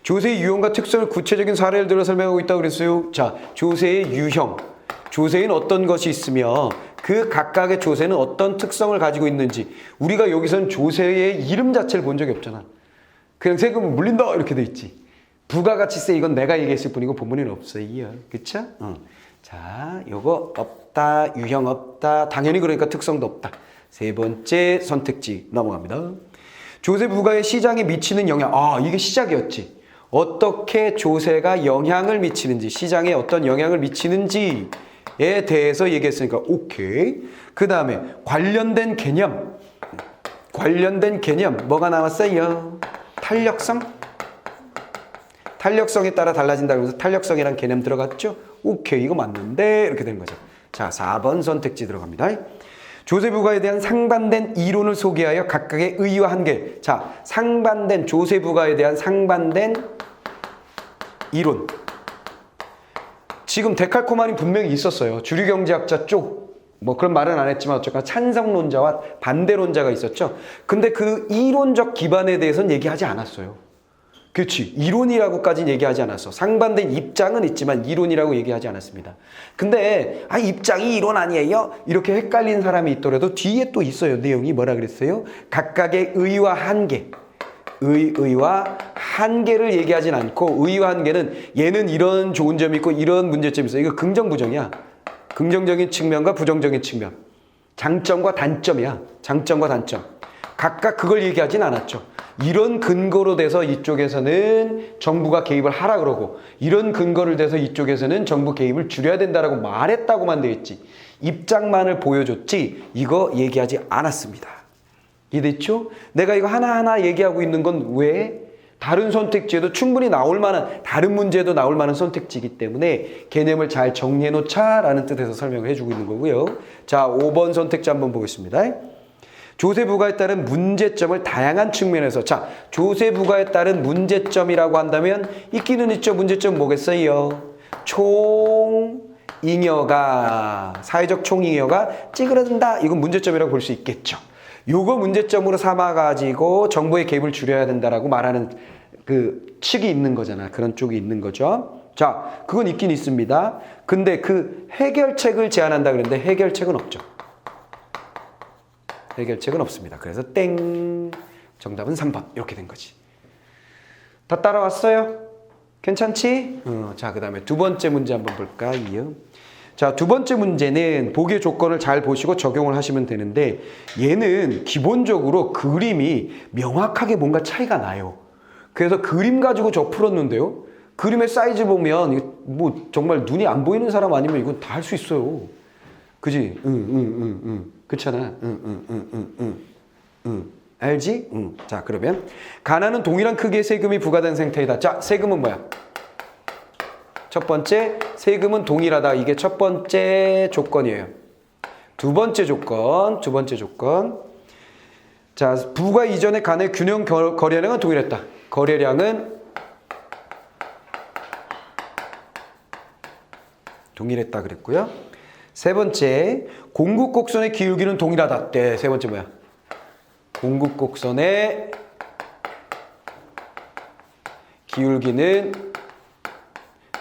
조세의 유형과 특성을 구체적인 사례를 들어 설명하고 있다고 그랬어요. 자, 조세의 유형. 조세에는 어떤 것이 있으며 그 각각의 조세는 어떤 특성을 가지고 있는지. 우리가 여기서는 조세의 이름 자체를 본 적이 없잖아. 그냥 세금은 물린다 이렇게 돼 있지. 부가가치세 이건 내가 얘기했을 뿐이고 본문에는 없어요. 그쵸? 자, 요거 없다, 유형 없다. 당연히 그러니까 특성도 없다. 세 번째 선택지 넘어갑니다. 조세 부과의 시장에 미치는 영향. 아, 이게 시작이었지. 어떻게 조세가 영향을 미치는지, 시장에 어떤 영향을 미치는지에 대해서 얘기했으니까 오케이. 그 다음에 관련된 개념. 뭐가 나왔어요? 탄력성? 탄력성에 따라 달라진다 그러면서 탄력성이란 개념 들어갔죠? 오케이, 이거 맞는데 이렇게 되는 거죠. 자, 4번 선택지 들어갑니다. 조세 부과에 대한 상반된 이론을 소개하여 각각의 의의와 한계. 자, 상반된 조세 부과에 대한 상반된 이론. 지금 데칼코마니 분명히 있었어요. 주류경제학자 쪽. 뭐 그런 말은 안 했지만 어쨌거나 찬성론자와 반대론자가 있었죠. 근데 그 이론적 기반에 대해서는 얘기하지 않았어요. 그렇지. 이론이라고까지는 얘기하지 않았어. 상반된 입장은 있지만 이론이라고 얘기하지 않았습니다. 근데 입장이 이론 아니에요? 이렇게 헷갈리는 사람이 있더라도 뒤에 또 있어요. 내용이 뭐라 그랬어요? 각각의 의와 한계. 의와 한계를 얘기하진 않고 의와 한계는 얘는 이런 좋은 점이 있고 이런 문제점이 있어요. 이거 긍정부정이야. 긍정적인 측면과 부정적인 측면. 장점과 단점이야. 장점과 단점. 각각 그걸 얘기하진 않았죠. 이런 근거로 돼서 이쪽에서는 정부가 개입을 하라 그러고 이런 근거를 대서 이쪽에서는 정부 개입을 줄여야 된다라고 말했다고만 되어 있지. 입장만을 보여줬지 이거 얘기하지 않았습니다. 이해됐죠? 내가 이거 하나하나 얘기하고 있는 건 왜? 다른 선택지에도 충분히 나올 만한, 다른 문제도 나올 만한 선택지이기 때문에 개념을 잘 정리해 놓자라는 뜻에서 설명을 해주고 있는 거고요. 자, 5번 선택지 한번 보겠습니다. 조세 부과에 따른 문제점을 다양한 측면에서. 자, 조세 부과에 따른 문제점이라고 한다면 있기는 있죠. 문제점 뭐겠어요? 총잉여가, 사회적 총잉여가 찌그러든다. 이건 문제점이라고 볼 수 있겠죠. 요거 문제점으로 삼아가지고 정부의 개입을 줄여야 된다라고 말하는 그 측이 있는 거잖아. 그런 쪽이 있는 거죠. 자, 그건 있긴 있습니다. 근데 그 해결책을 제안한다 그랬는데 해결책은 없죠. 해결책은 없습니다. 그래서 땡. 정답은 3번. 이렇게 된 거지. 다 따라왔어요? 괜찮지? 자, 그 다음에 두 번째 문제 한번 볼까요? 자, 두 번째 문제는 보기의 조건을 잘 보시고 적용을 하시면 되는데 얘는 기본적으로 그림이 명확하게 뭔가 차이가 나요. 그래서 그림 가지고 저 풀었는데요. 그림의 사이즈 보면 뭐 정말 눈이 안 보이는 사람 아니면 이건 다 할 수 있어요. 그지? 그렇잖아. 알지? 자, 그러면 가나는 동일한 크기의 세금이 부과된 상태이다. 자, 세금은 뭐야? 첫 번째, 세금은 동일하다. 이게 첫 번째 조건이에요. 두 번째 조건. 자, 부과 이전에 가나의 균형 거래량은 동일했다. 거래량은 동일했다 그랬고요. 세 번째, 공급 곡선의 기울기는 동일하다. 네, 세 번째 뭐야? 공급 곡선의 기울기는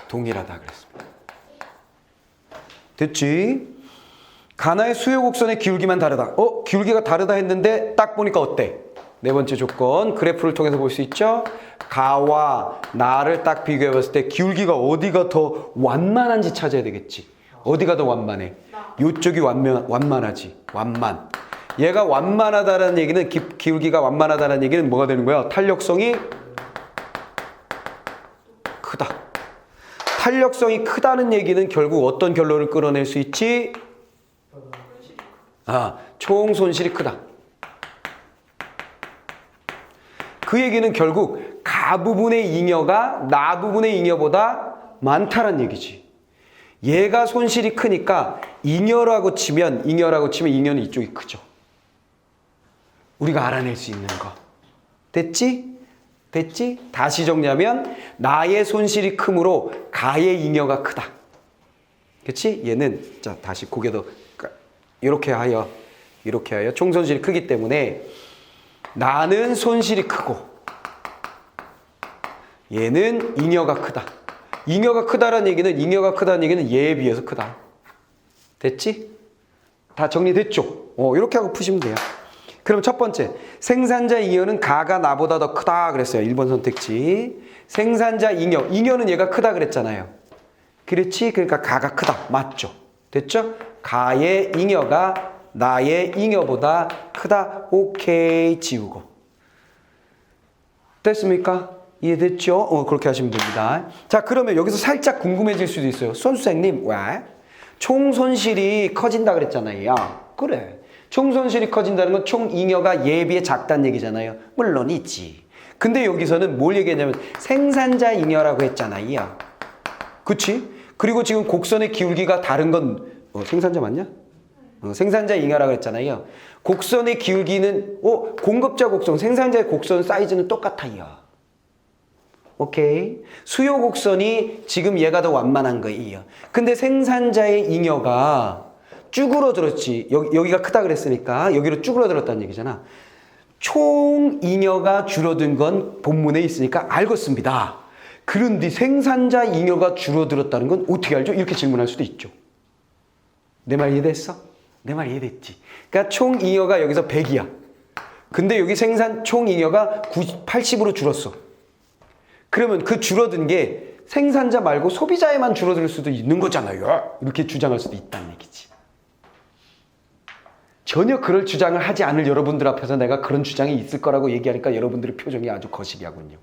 동일하다 그랬습니다. 됐지? 가나의 수요 곡선의 기울기만 다르다. 기울기가 다르다 했는데 딱 보니까 어때? 네 번째 조건, 그래프를 통해서 볼 수 있죠? 가와 나를 딱 비교해 봤을 때 기울기가 어디가 더 완만한지 찾아야 되겠지. 어디가 더 완만해? 이쪽이 완만하지. 완만. 얘가 완만하다는 얘기는 기울기가 완만하다는 얘기는 뭐가 되는 거야? 탄력성이 크다. 탄력성이 크다는 얘기는 결국 어떤 결론을 끌어낼 수 있지? 총 손실이 크다. 그 얘기는 결국 가 부분의 잉여가 나 부분의 잉여보다 많다란 얘기지. 얘가 손실이 크니까 잉여라고 치면 잉여는 이쪽이 크죠. 우리가 알아낼 수 있는 거. 됐지? 다시 정리하면 나의 손실이 크므로 가의 잉여가 크다. 그치? 얘는 자 다시 고개도 이렇게 하여 총 손실이 크기 때문에 나는 손실이 크고 얘는 잉여가 크다. 잉여가 크다는 얘기는 얘에 비해서 크다. 됐지? 다 정리됐죠? 이렇게 하고 푸시면 돼요. 그럼 첫 번째, 생산자 잉여는 가가 나보다 더 크다 그랬어요. 1번 선택지. 생산자 잉여는 얘가 크다 그랬잖아요. 그렇지? 그러니까 가가 크다. 맞죠? 됐죠? 가의 잉여가 나의 잉여보다 크다. 오케이, 지우고. 됐습니까? 이해됐죠? 그렇게 하시면 됩니다. 자, 그러면 여기서 살짝 궁금해질 수도 있어요. 선생님, 왜? 총 손실이 커진다 그랬잖아요. 그래. 총 손실이 커진다는 건 총 잉여가 얘에 비해 작다는 얘기잖아요. 물론 있지. 근데 여기서는 뭘 얘기했냐면 생산자 잉여라고 했잖아요. 그치? 그리고 지금 곡선의 기울기가 다른 건 생산자 맞냐? 생산자 잉여라고 했잖아요. 곡선의 기울기는 공급자 곡선, 생산자의 곡선 사이즈는 똑같아요. 오케이. 수요 곡선이 지금 얘가 더 완만한 거예요. 근데 생산자의 잉여가 쭈그러들었지. 여기가 크다 그랬으니까 여기로 쭈그러들었다는 얘기잖아. 총 잉여가 줄어든 건 본문에 있으니까 알겠습니다. 그런데 생산자 잉여가 줄어들었다는 건 어떻게 알죠? 이렇게 질문할 수도 있죠. 내 말 이해됐어? 내 말 이해됐지? 그러니까 총 잉여가 여기서 100이야. 근데 여기 총 잉여가 80으로 줄었어. 그러면 그 줄어든 게 생산자 말고 소비자에만 줄어들 수도 있는 거잖아요. 이렇게 주장할 수도 있다는 얘기지. 전혀 그럴 주장을 하지 않을 여러분들 앞에서 내가 그런 주장이 있을 거라고 얘기하니까 여러분들의 표정이 아주 거시기하군요.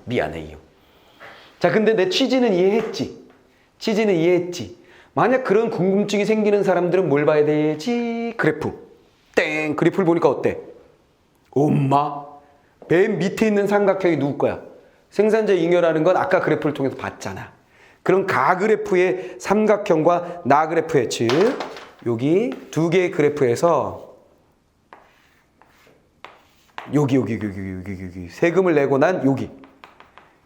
미안해요. 자, 근데 내 취지는 이해했지? 만약 그런 궁금증이 생기는 사람들은 뭘 봐야 되지? 그래프. 땡! 그래프를 보니까 어때? 엄마! 맨 밑에 있는 삼각형이 누구 거야? 생산자 잉여라는 건 아까 그래프를 통해서 봤잖아. 그럼 가 그래프의 삼각형과 나 그래프의 즉 여기 두 개의 그래프에서 여기 세금을 내고 난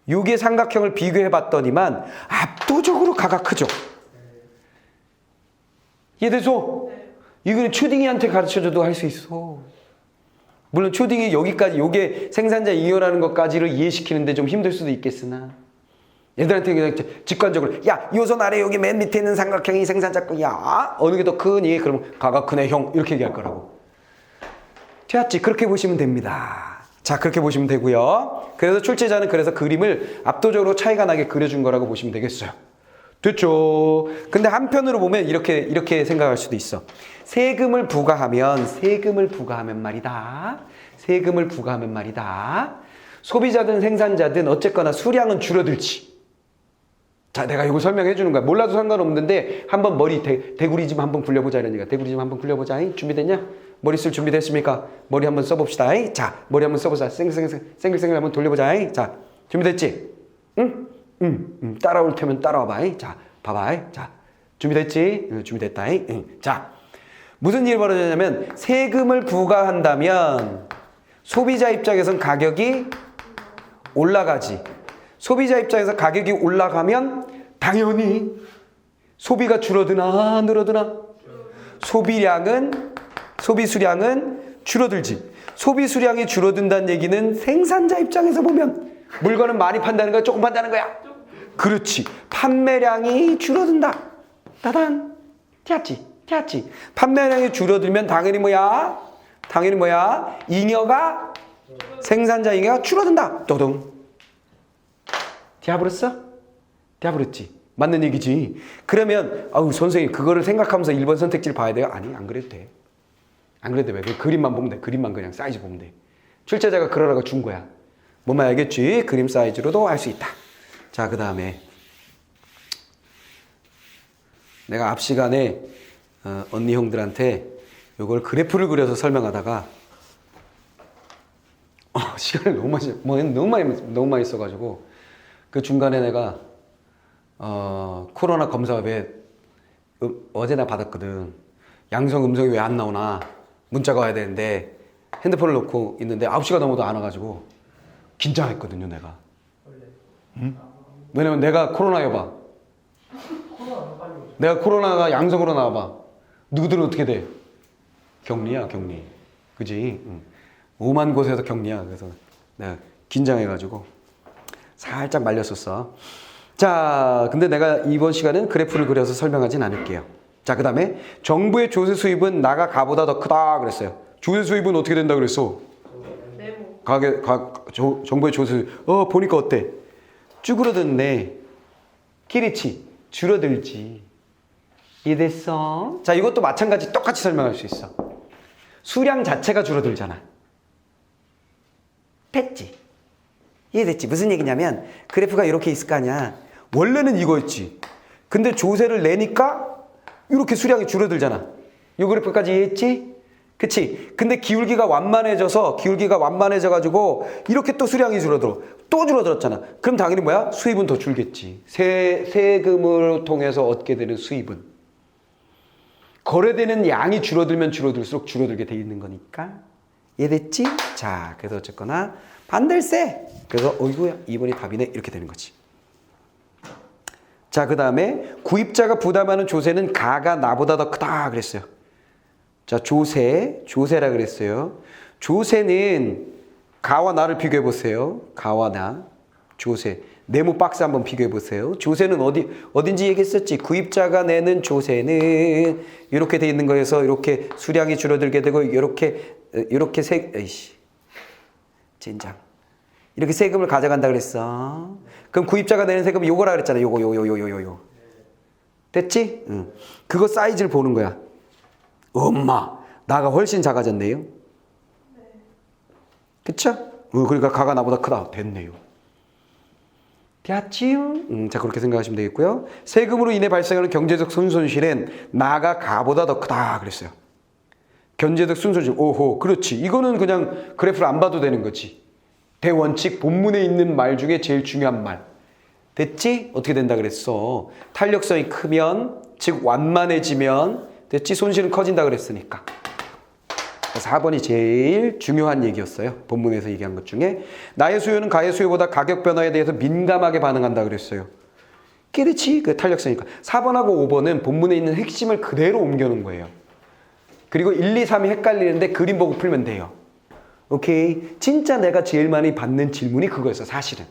여기의 삼각형을 비교해 봤더니만 압도적으로 가가 크죠. 이해되죠? 이거는 초딩이한테 가르쳐줘도 할 수 있어. 물론 초딩이 여기까지 요게 생산자 잉여라는 것까지를 이해시키는데 좀 힘들 수도 있겠으나 얘들한테 그냥 직관적으로 야 요선 아래 여기 맨 밑에 있는 삼각형이 생산자 거야. 어느 게 더 크니? 그러면 가가 크네 형 이렇게 얘기할 거라고. 됐지? 그렇게 보시면 됩니다. 자, 그렇게 보시면 되고요. 그래서 출제자는 그래서 그림을 압도적으로 차이가 나게 그려준 거라고 보시면 되겠어요. 됐죠? 근데 한편으로 보면 이렇게 생각할 수도 있어. 세금을 부과하면 말이다. 소비자든 생산자든 어쨌거나 수량은 줄어들지. 자, 내가 이거 설명해 주는 거야. 몰라도 상관없는데 한번 머리 대구리 좀 한번 굴려보자 이런 얘기야. 대구리 좀 한번 굴려보자. 준비됐냐? 머리 쓸 준비됐습니까? 머리 한번 써봅시다. 자, 머리 한번 써보자. 생글생글 한번 돌려보자. 자, 준비됐지? 응? 따라올 테면 따라와봐. 자, 봐봐. 자, 준비됐지? 준비됐다. 자, 무슨 일이 벌어지냐면 세금을 부과한다면 소비자 입장에선 가격이 올라가지. 소비자 입장에서 가격이 올라가면 당연히 소비가 줄어드나 늘어드나? 소비 수량은 줄어들지. 소비 수량이 줄어든다는 얘기는 생산자 입장에서 보면 물건은 많이 판다는 거야? 조금 판다는 거야? 그렇지. 판매량이 줄어든다. 따단. 됐지. 판매량이 줄어들면 당연히 뭐야? 생산자 잉여가 줄어든다. 또둥. 디아브렸지. 맞는 얘기지. 그러면 선생님 그거를 생각하면서 1번 선택지를 봐야 돼요? 아니, 안 그래도 돼. 왜? 그림만 보면 돼. 그림만 그냥 사이즈 보면 돼. 출제자가 그러라고 준 거야. 뭔 말 알겠지? 그림 사이즈로도 알 수 있다. 자, 그 다음에 내가 앞 시간에 언니 형들한테 이걸 그래프를 그려서 설명하다가 시간을 너무 많이 써가지고 그 중간에 내가 코로나 검사업에 어제 나 받았거든. 양성 음성이 왜 안 나오나 문자가 와야 되는데 핸드폰을 놓고 있는데 9시가 넘어도 안 와가지고 긴장했거든요 내가. 응? 왜냐면 내가 코로나 여봐. 내가 코로나가 양성으로 나와봐. 누구들은 어떻게 돼? 격리야 격리. 그지? 응. 5만 곳에서 격리야. 그래서 내가 긴장해가지고 살짝 말렸었어. 자, 근데 내가 이번 시간은 그래프를 그려서 설명하진 않을게요. 자, 그 다음에 정부의 조세 수입은 나가 가보다 더 크다 그랬어요. 조세 수입은 어떻게 된다 그랬어? 정부의 조세 수입. 보니까 어때? 쭈그러드네. 키리치 줄어들지. 이해됐어? 자, 이것도 마찬가지 똑같이 설명할 수 있어. 수량 자체가 줄어들잖아. 됐지? 이해됐지? 무슨 얘기냐면 그래프가 이렇게 있을 거 아니야. 원래는 이거였지. 근데 조세를 내니까 이렇게 수량이 줄어들잖아. 이 그래프까지 이해했지? 그치? 근데 기울기가 완만해져가지고 이렇게 또 수량이 줄어들어. 또 줄어들었잖아. 그럼 당연히 뭐야? 수입은 더 줄겠지. 세금을 통해서 얻게 되는 수입은. 거래되는 양이 줄어들면 줄어들수록 줄어들게 돼 있는 거니까. 이해됐지? 자, 그래서 어쨌거나 반댈세. 그래서 어이구야 2번이 답이네. 이렇게 되는 거지. 자, 그 다음에 구입자가 부담하는 조세는 가가 나보다 더 크다 그랬어요. 자, 조세라 그랬어요. 조세는 가와 나를 비교해 보세요. 가와 나, 조세. 네모 박스 한번 비교해 보세요. 조세는 어딘지 얘기했었지. 구입자가 내는 조세는 이렇게 돼 있는 거에서 이렇게 수량이 줄어들게 되고 이렇게 진장. 이렇게 세금을 가져간다 그랬어. 그럼 구입자가 내는 세금은 요거라 그랬잖아. 요거. 됐지? 응. 그거 사이즈를 보는 거야. 엄마, 나가 훨씬 작아졌네요. 그쵸? 그러니까 가가 나보다 크다. 됐네요. 됐지요? 자, 그렇게 생각하시면 되겠고요. 세금으로 인해 발생하는 경제적 순손실은 나가 가보다 더 크다 그랬어요. 경제적 순손실. 오호, 그렇지. 이거는 그냥 그래프를 안 봐도 되는 거지. 대원칙 본문에 있는 말 중에 제일 중요한 말. 됐지? 어떻게 된다 그랬어? 탄력성이 크면, 즉 완만해지면, 됐지? 손실은 커진다 그랬으니까. 4번이 제일 중요한 얘기였어요. 본문에서 얘기한 것 중에. 나의 수요는 가의 수요보다 가격 변화에 대해서 민감하게 반응한다 그랬어요. 그렇지? 그 탄력성이니까. 4번하고 5번은 본문에 있는 핵심을 그대로 옮겨놓은 거예요. 그리고 1, 2, 3이 헷갈리는데 그림 보고 풀면 돼요. 오케이? 진짜 내가 제일 많이 받는 질문이 그거였어, 사실은.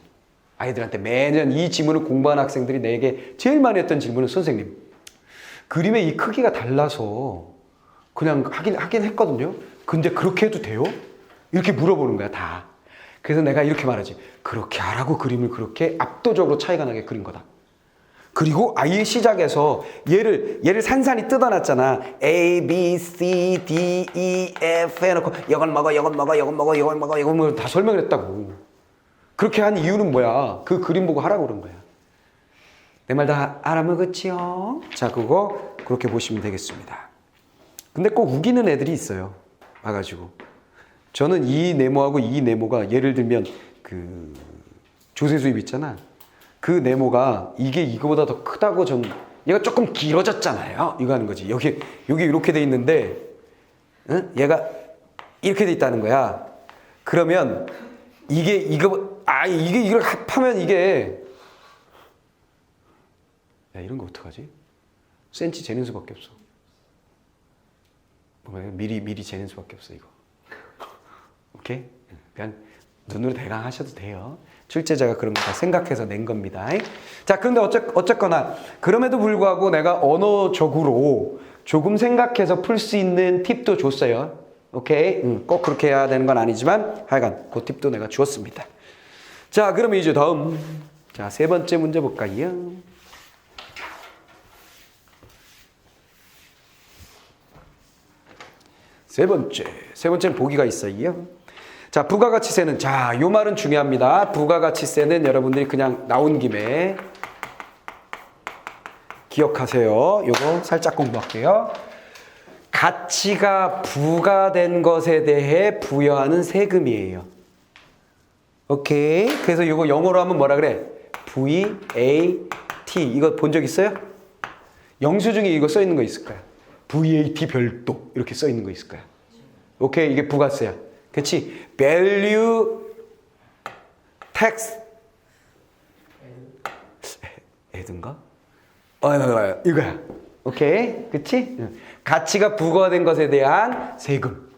아이들한테 매년 이 지문을 공부하는 학생들이 내게 제일 많이 했던 질문은 선생님, 그림의 이 크기가 달라서 그냥 하긴 했거든요. 근데 그렇게 해도 돼요? 이렇게 물어보는 거야, 다. 그래서 내가 이렇게 말하지. 그렇게 하라고 그림을 그렇게 압도적으로 차이가 나게 그린 거다. 그리고 아예 시작에서 얘를 산산이 뜯어놨잖아. A, B, C, D, E, F 해놓고 이건 먹어, 이건 먹어, 이건 먹어, 이건 먹어, 이건 먹어 다 설명을 했다고. 그렇게 한 이유는 뭐야? 그 그림 보고 하라고 그런 거야. 내 말 다 알아먹었지요? 자, 그거 그렇게 보시면 되겠습니다. 근데 꼭 우기는 애들이 있어요. 와가지고. 저는 이 네모하고 이 네모가 예를 들면 그 조세 수입 있잖아. 그 네모가 이게 이거보다 더 크다고 얘가 조금 길어졌잖아요. 이거 하는 거지. 여기 이렇게 돼 있는데, 응? 얘가 이렇게 돼 있다는 거야. 그러면 이걸 합하면 이게, 야, 이런 거 어떡하지? 센치 재는 수밖에 없어. 미리 재는 수밖에 없어, 이거. 오케이? 그냥 눈으로 대강 하셔도 돼요. 출제자가 그런 거 다 생각해서 낸 겁니다. 자, 그런데 어쨌거나 그럼에도 불구하고 내가 언어적으로 조금 생각해서 풀 수 있는 팁도 줬어요. 오케이? 꼭 그렇게 해야 되는 건 아니지만 하여간 그 팁도 내가 주었습니다. 자, 그러면 이제 다음. 자, 세 번째 문제 볼까요? 세 번째는 보기가 있어요. 자, 부가가치세는, 자, 요 말은 중요합니다. 부가가치세는 여러분들이 그냥 나온 김에 기억하세요. 요거 살짝 공부할게요. 가치가 부과된 것에 대해 부여하는 세금이에요. 오케이. 그래서 요거 영어로 하면 뭐라 그래? VAT. 이거 본 적 있어요? 영수증에 이거 써 있는 거 있을 거야. VAT 별도 이렇게 써 있는 거 있을 거야. 오케이. 이게 부가세야. 그치? Value Tax. 애든가? 이거야. 오케이. 그치? 가치가 부과된 것에 대한 세금.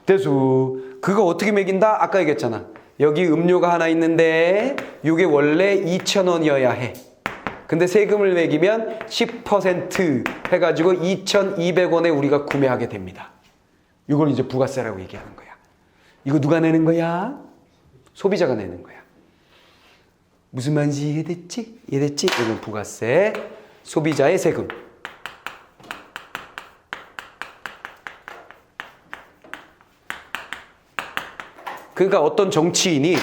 대수. 그거 어떻게 매긴다? 아까 얘기했잖아. 여기 음료가 하나 있는데 이게 원래 2,000원이어야 해. 근데 세금을 매기면 10% 해가지고 2,200원에 우리가 구매하게 됩니다. 이걸 이제 부가세라고 얘기하는 거야. 이거 누가 내는 거야? 소비자가 내는 거야. 무슨 말인지 이해됐지? 이해됐지? 이건 부가세. 소비자의 세금. 그러니까 어떤 정치인이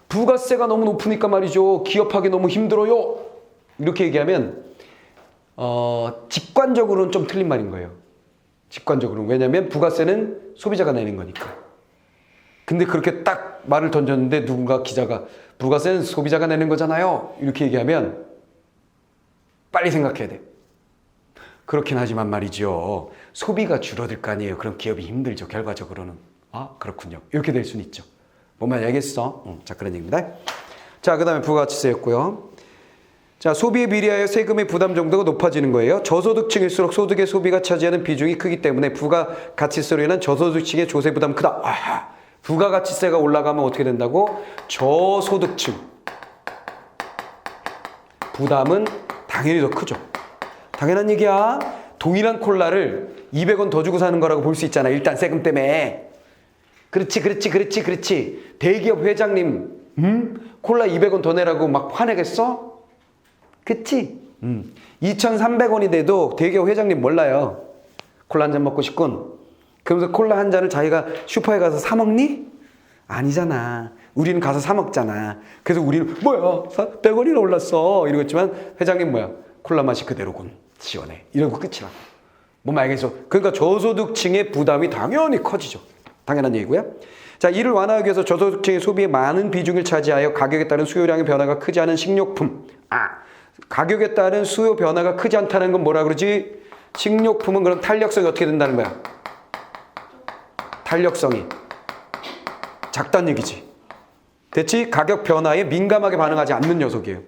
부가세가 너무 높으니까 말이죠. 기업하기 너무 힘들어요. 이렇게 얘기하면 직관적으로는 좀 틀린 말인 거예요. 직관적으로는. 왜냐하면 부가세는 소비자가 내는 거니까. 근데 그렇게 딱 말을 던졌는데 누군가 기자가 부가세는 소비자가 내는 거잖아요. 이렇게 얘기하면 빨리 생각해야 돼. 그렇긴 하지만 말이죠. 소비가 줄어들 거 아니에요. 그럼 기업이 힘들죠. 결과적으로는. 아, 그렇군요. 이렇게 될 수는 있죠. 뭔 말인지 알겠어? 자, 그런 얘기입니다. 자, 그 다음에 부가가치세였고요. 자, 소비에 비례하여 세금의 부담 정도가 높아지는 거예요. 저소득층일수록 소득의 소비가 차지하는 비중이 크기 때문에 부가가치세로 인한 저소득층의 조세 부담 크다. 아하. 부가가치세가 올라가면 어떻게 된다고? 저소득층 부담은 당연히 더 크죠. 당연한 얘기야. 동일한 콜라를 200원 더 주고 사는 거라고 볼 수 있잖아. 일단 세금 때문에. 그렇지. 대기업 회장님, 콜라 200원 더 내라고 막 화내겠어? 그치? 2,300원이 돼도 대기업 회장님 몰라요. 콜라 한 잔 먹고 싶군. 그러면서 콜라 한 잔을 자기가 슈퍼에 가서 사 먹니? 아니잖아. 우리는 가서 사 먹잖아. 그래서 우리는 뭐야 100원이나 올랐어 이러고 있지만 회장님 뭐야 콜라 맛이 그대로군. 시원해. 이러고 끝이라고. 뭔 말겠어. 그러니까 저소득층의 부담이 당연히 커지죠. 당연한 얘기고요. 자, 이를 완화하기 위해서 저소득층의 소비에 많은 비중을 차지하여 가격에 따른 수요량의 변화가 크지 않은 식료품. 가격에 따른 수요 변화가 크지 않다는 건 뭐라 그러지? 식료품은 그럼 탄력성이 어떻게 된다는 거야? 탄력성이 작다는 얘기지. 됐지? 가격 변화에 민감하게 반응하지 않는 녀석이에요.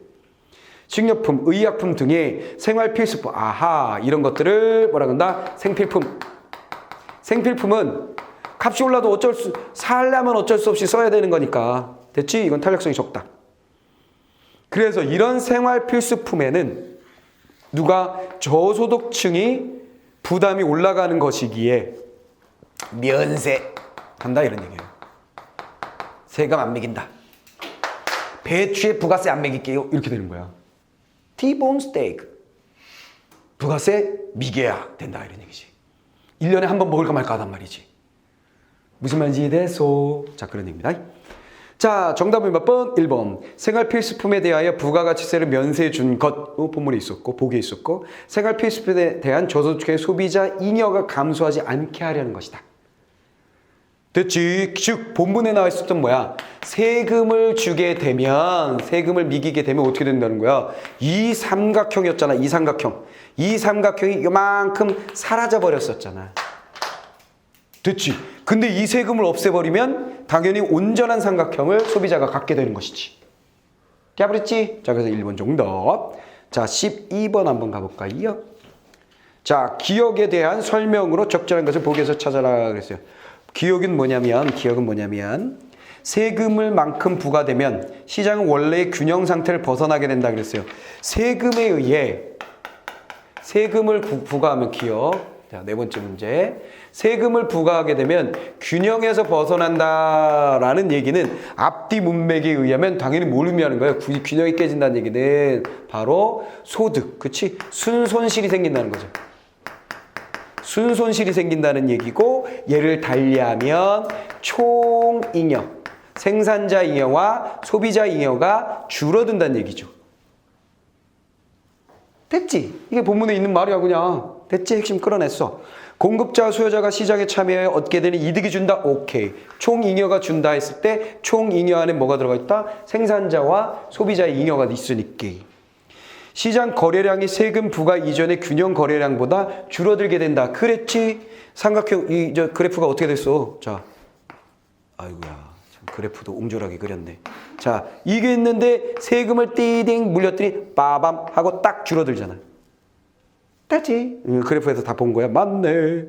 식료품, 의약품 등의 생활 필수품. 아하, 이런 것들을 뭐라 그런다? 생필품. 생필품은 값이 올라도 살려면 어쩔 수 없이 써야 되는 거니까. 됐지? 이건 탄력성이 적다. 그래서 이런 생활 필수품에는 누가 저소득층이 부담이 올라가는 것이기에 면세 한다 이런 얘기예요. 세금 안 매긴다. 배추에 부가세 안 매길게요. 이렇게 되는 거야. T-bone steak. 부가세 미개야 된다 이런 얘기지. 1년에 한 번 먹을까 말까 하단 말이지. 무슨 말인지 이해됐소? 자, 그런 얘기입니다. 자, 정답은 몇 번? 1번. 생활 필수품에 대하여 부가가치세를 면세해 준 것. 본문에 있었고 보기에 있었고 생활 필수품에 대한 저소득층의 소비자 잉여가 감소하지 않게 하려는 것이다. 됐지? 즉 본문에 나와 있었던 뭐야? 세금을 주게 되면 세금을 미기게 되면 어떻게 된다는 거야? 이 삼각형이었잖아. 이 삼각형. 이 삼각형이 요만큼 사라져 버렸었잖아. 됐지? 근데 이 세금을 없애버리면 당연히 온전한 삼각형을 소비자가 갖게 되는 것이지. 깨버렸지? 자, 그래서 1번 정답. 자, 12번 한번 가볼까요? 자, 기억에 대한 설명으로 적절한 것을 보기에서 찾아라 그랬어요. 기억은 뭐냐면 세금을 만큼 부과되면 시장은 원래의 균형 상태를 벗어나게 된다 그랬어요. 세금에 의해 세금을 부과하면 기억. 자, 네 번째 문제. 세금을 부과하게 되면 균형에서 벗어난다라는 얘기는 앞뒤 문맥에 의하면 당연히 뭘 의미하는 거예요? 균형이 깨진다는 얘기는 바로 소득, 그치? 순손실이 생긴다는 거죠. 순손실이 생긴다는 얘기고 얘를 달리하면 총잉여, 생산자 잉여와 소비자 잉여가 줄어든다는 얘기죠. 됐지? 이게 본문에 있는 말이야 그냥. 됐지? 핵심 끌어냈어. 공급자와 수요자가 시장에 참여해 얻게 되는 이득이 준다? 오케이. 총잉여가 준다 했을 때 총잉여 안에 뭐가 들어가 있다? 생산자와 소비자의 잉여가 있으니까. 시장 거래량이 세금 부과 이전의 균형 거래량보다 줄어들게 된다. 그랬지? 삼각형 저 그래프가 어떻게 됐어? 자, 아이고야, 참 그래프도 옹졸하게 그렸네. 자, 이게 있는데 세금을 띠딩 물렸더니 빠밤 하고 딱 줄어들잖아. 됐지? 그래프에서 다 본 거야. 맞네.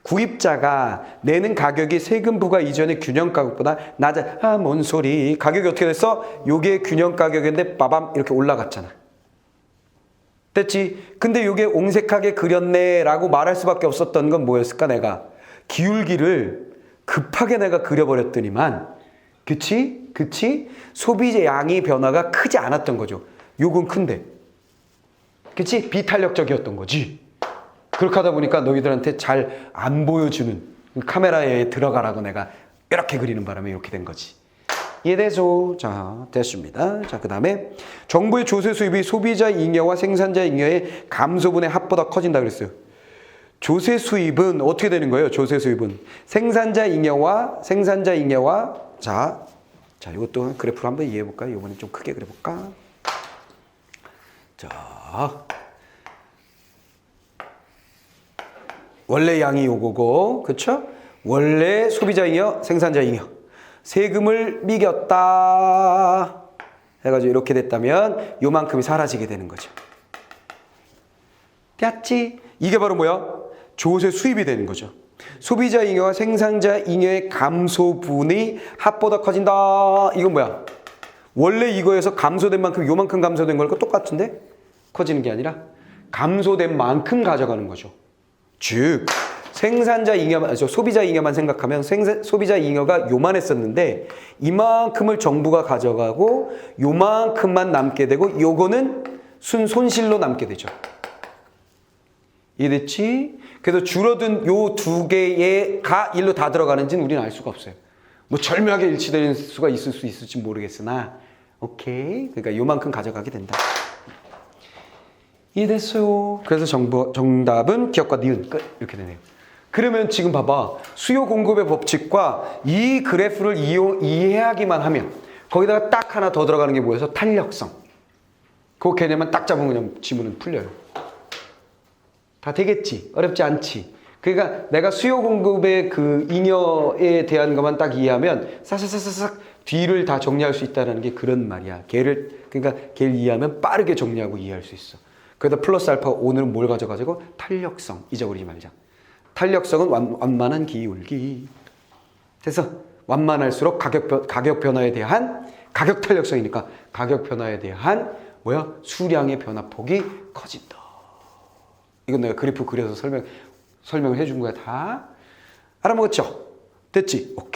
구입자가 내는 가격이 세금 부과 이전의 균형 가격보다 낮아. 아, 뭔 소리. 가격이 어떻게 됐어? 요게 균형 가격인데 빠밤 이렇게 올라갔잖아. 됐지? 근데 요게 옹색하게 그렸네 라고 말할 수밖에 없었던 건 뭐였을까 내가? 기울기를 급하게 내가 그려버렸더니만 그치? 그치? 소비자 양의 변화가 크지 않았던 거죠. 요건 큰데 그치? 비탄력적이었던 거지. 그렇게 하다 보니까 너희들한테 잘 안 보여주는 카메라에 들어가라고 내가 이렇게 그리는 바람에 이렇게 된 거지. 이해되죠? 자, 됐습니다. 자, 그 다음에 정부의 조세 수입이 소비자 잉여와 생산자 잉여의 감소분의 합보다 커진다 그랬어요. 조세 수입은 어떻게 되는 거예요? 조세 수입은 생산자 잉여와 자, 이것도 그래프로 한번 이해해 볼까요? 이번엔 좀 크게 그려 볼까? 자, 원래 양이 요거고, 그쵸? 원래 소비자 잉여, 생산자 잉여. 세금을 미겼다 해가지고 이렇게 됐다면 요만큼이 사라지게 되는 거죠. 됐지? 이게 바로 뭐야? 조세 수입이 되는 거죠. 소비자 잉여와 생산자 잉여의 감소분이 합보다 커진다. 이건 뭐야? 원래 이거에서 감소된 만큼 요만큼 감소된 거니까 똑같은데? 커지는 게 아니라 감소된 만큼 가져가는 거죠. 즉 생산자 잉여만, 소비자 잉여만 생각하면 소비자 잉여가 요만했었는데 이만큼을 정부가 가져가고 요만큼만 남게 되고 요거는 손실로 남게 되죠. 이해됐지? 그래서 줄어든 요 두 개가 일로 다 들어가는지는 우리는 알 수가 없어요. 뭐 절묘하게 일치되는 수가 있을 수 있을지 모르겠으나 오케이. 그러니까 요만큼 가져가게 된다. 이해됐어요? 그래서 정답은 기억과 니은 끝 이렇게 되네요. 그러면 지금 봐봐. 수요 공급의 법칙과 이 그래프를 이해하기만 하면 거기다가 딱 하나 더 들어가는 게 뭐여서 탄력성. 그 개념만 딱 잡으면 그냥 지문은 풀려요. 다 되겠지? 어렵지 않지? 그러니까 내가 수요 공급의 그 잉여에 대한 것만 딱 이해하면 사사사사삭 뒤를 다 정리할 수 있다는 게 그런 말이야. 그러니까 걔를 이해하면 빠르게 정리하고 이해할 수 있어. 그래서 플러스 알파 오늘은 뭘 가져가지고 탄력성 잊어버리지 말자. 탄력성은 완만한 기울기. 그래서 완만할수록 가격 변화에 대한 가격 탄력성이니까 가격 변화에 대한 뭐야? 수량의 변화폭이 커진다. 이건 내가 그래프 그려서 설명을 해준 거야 다. 알아먹었죠? 됐지? 오케이.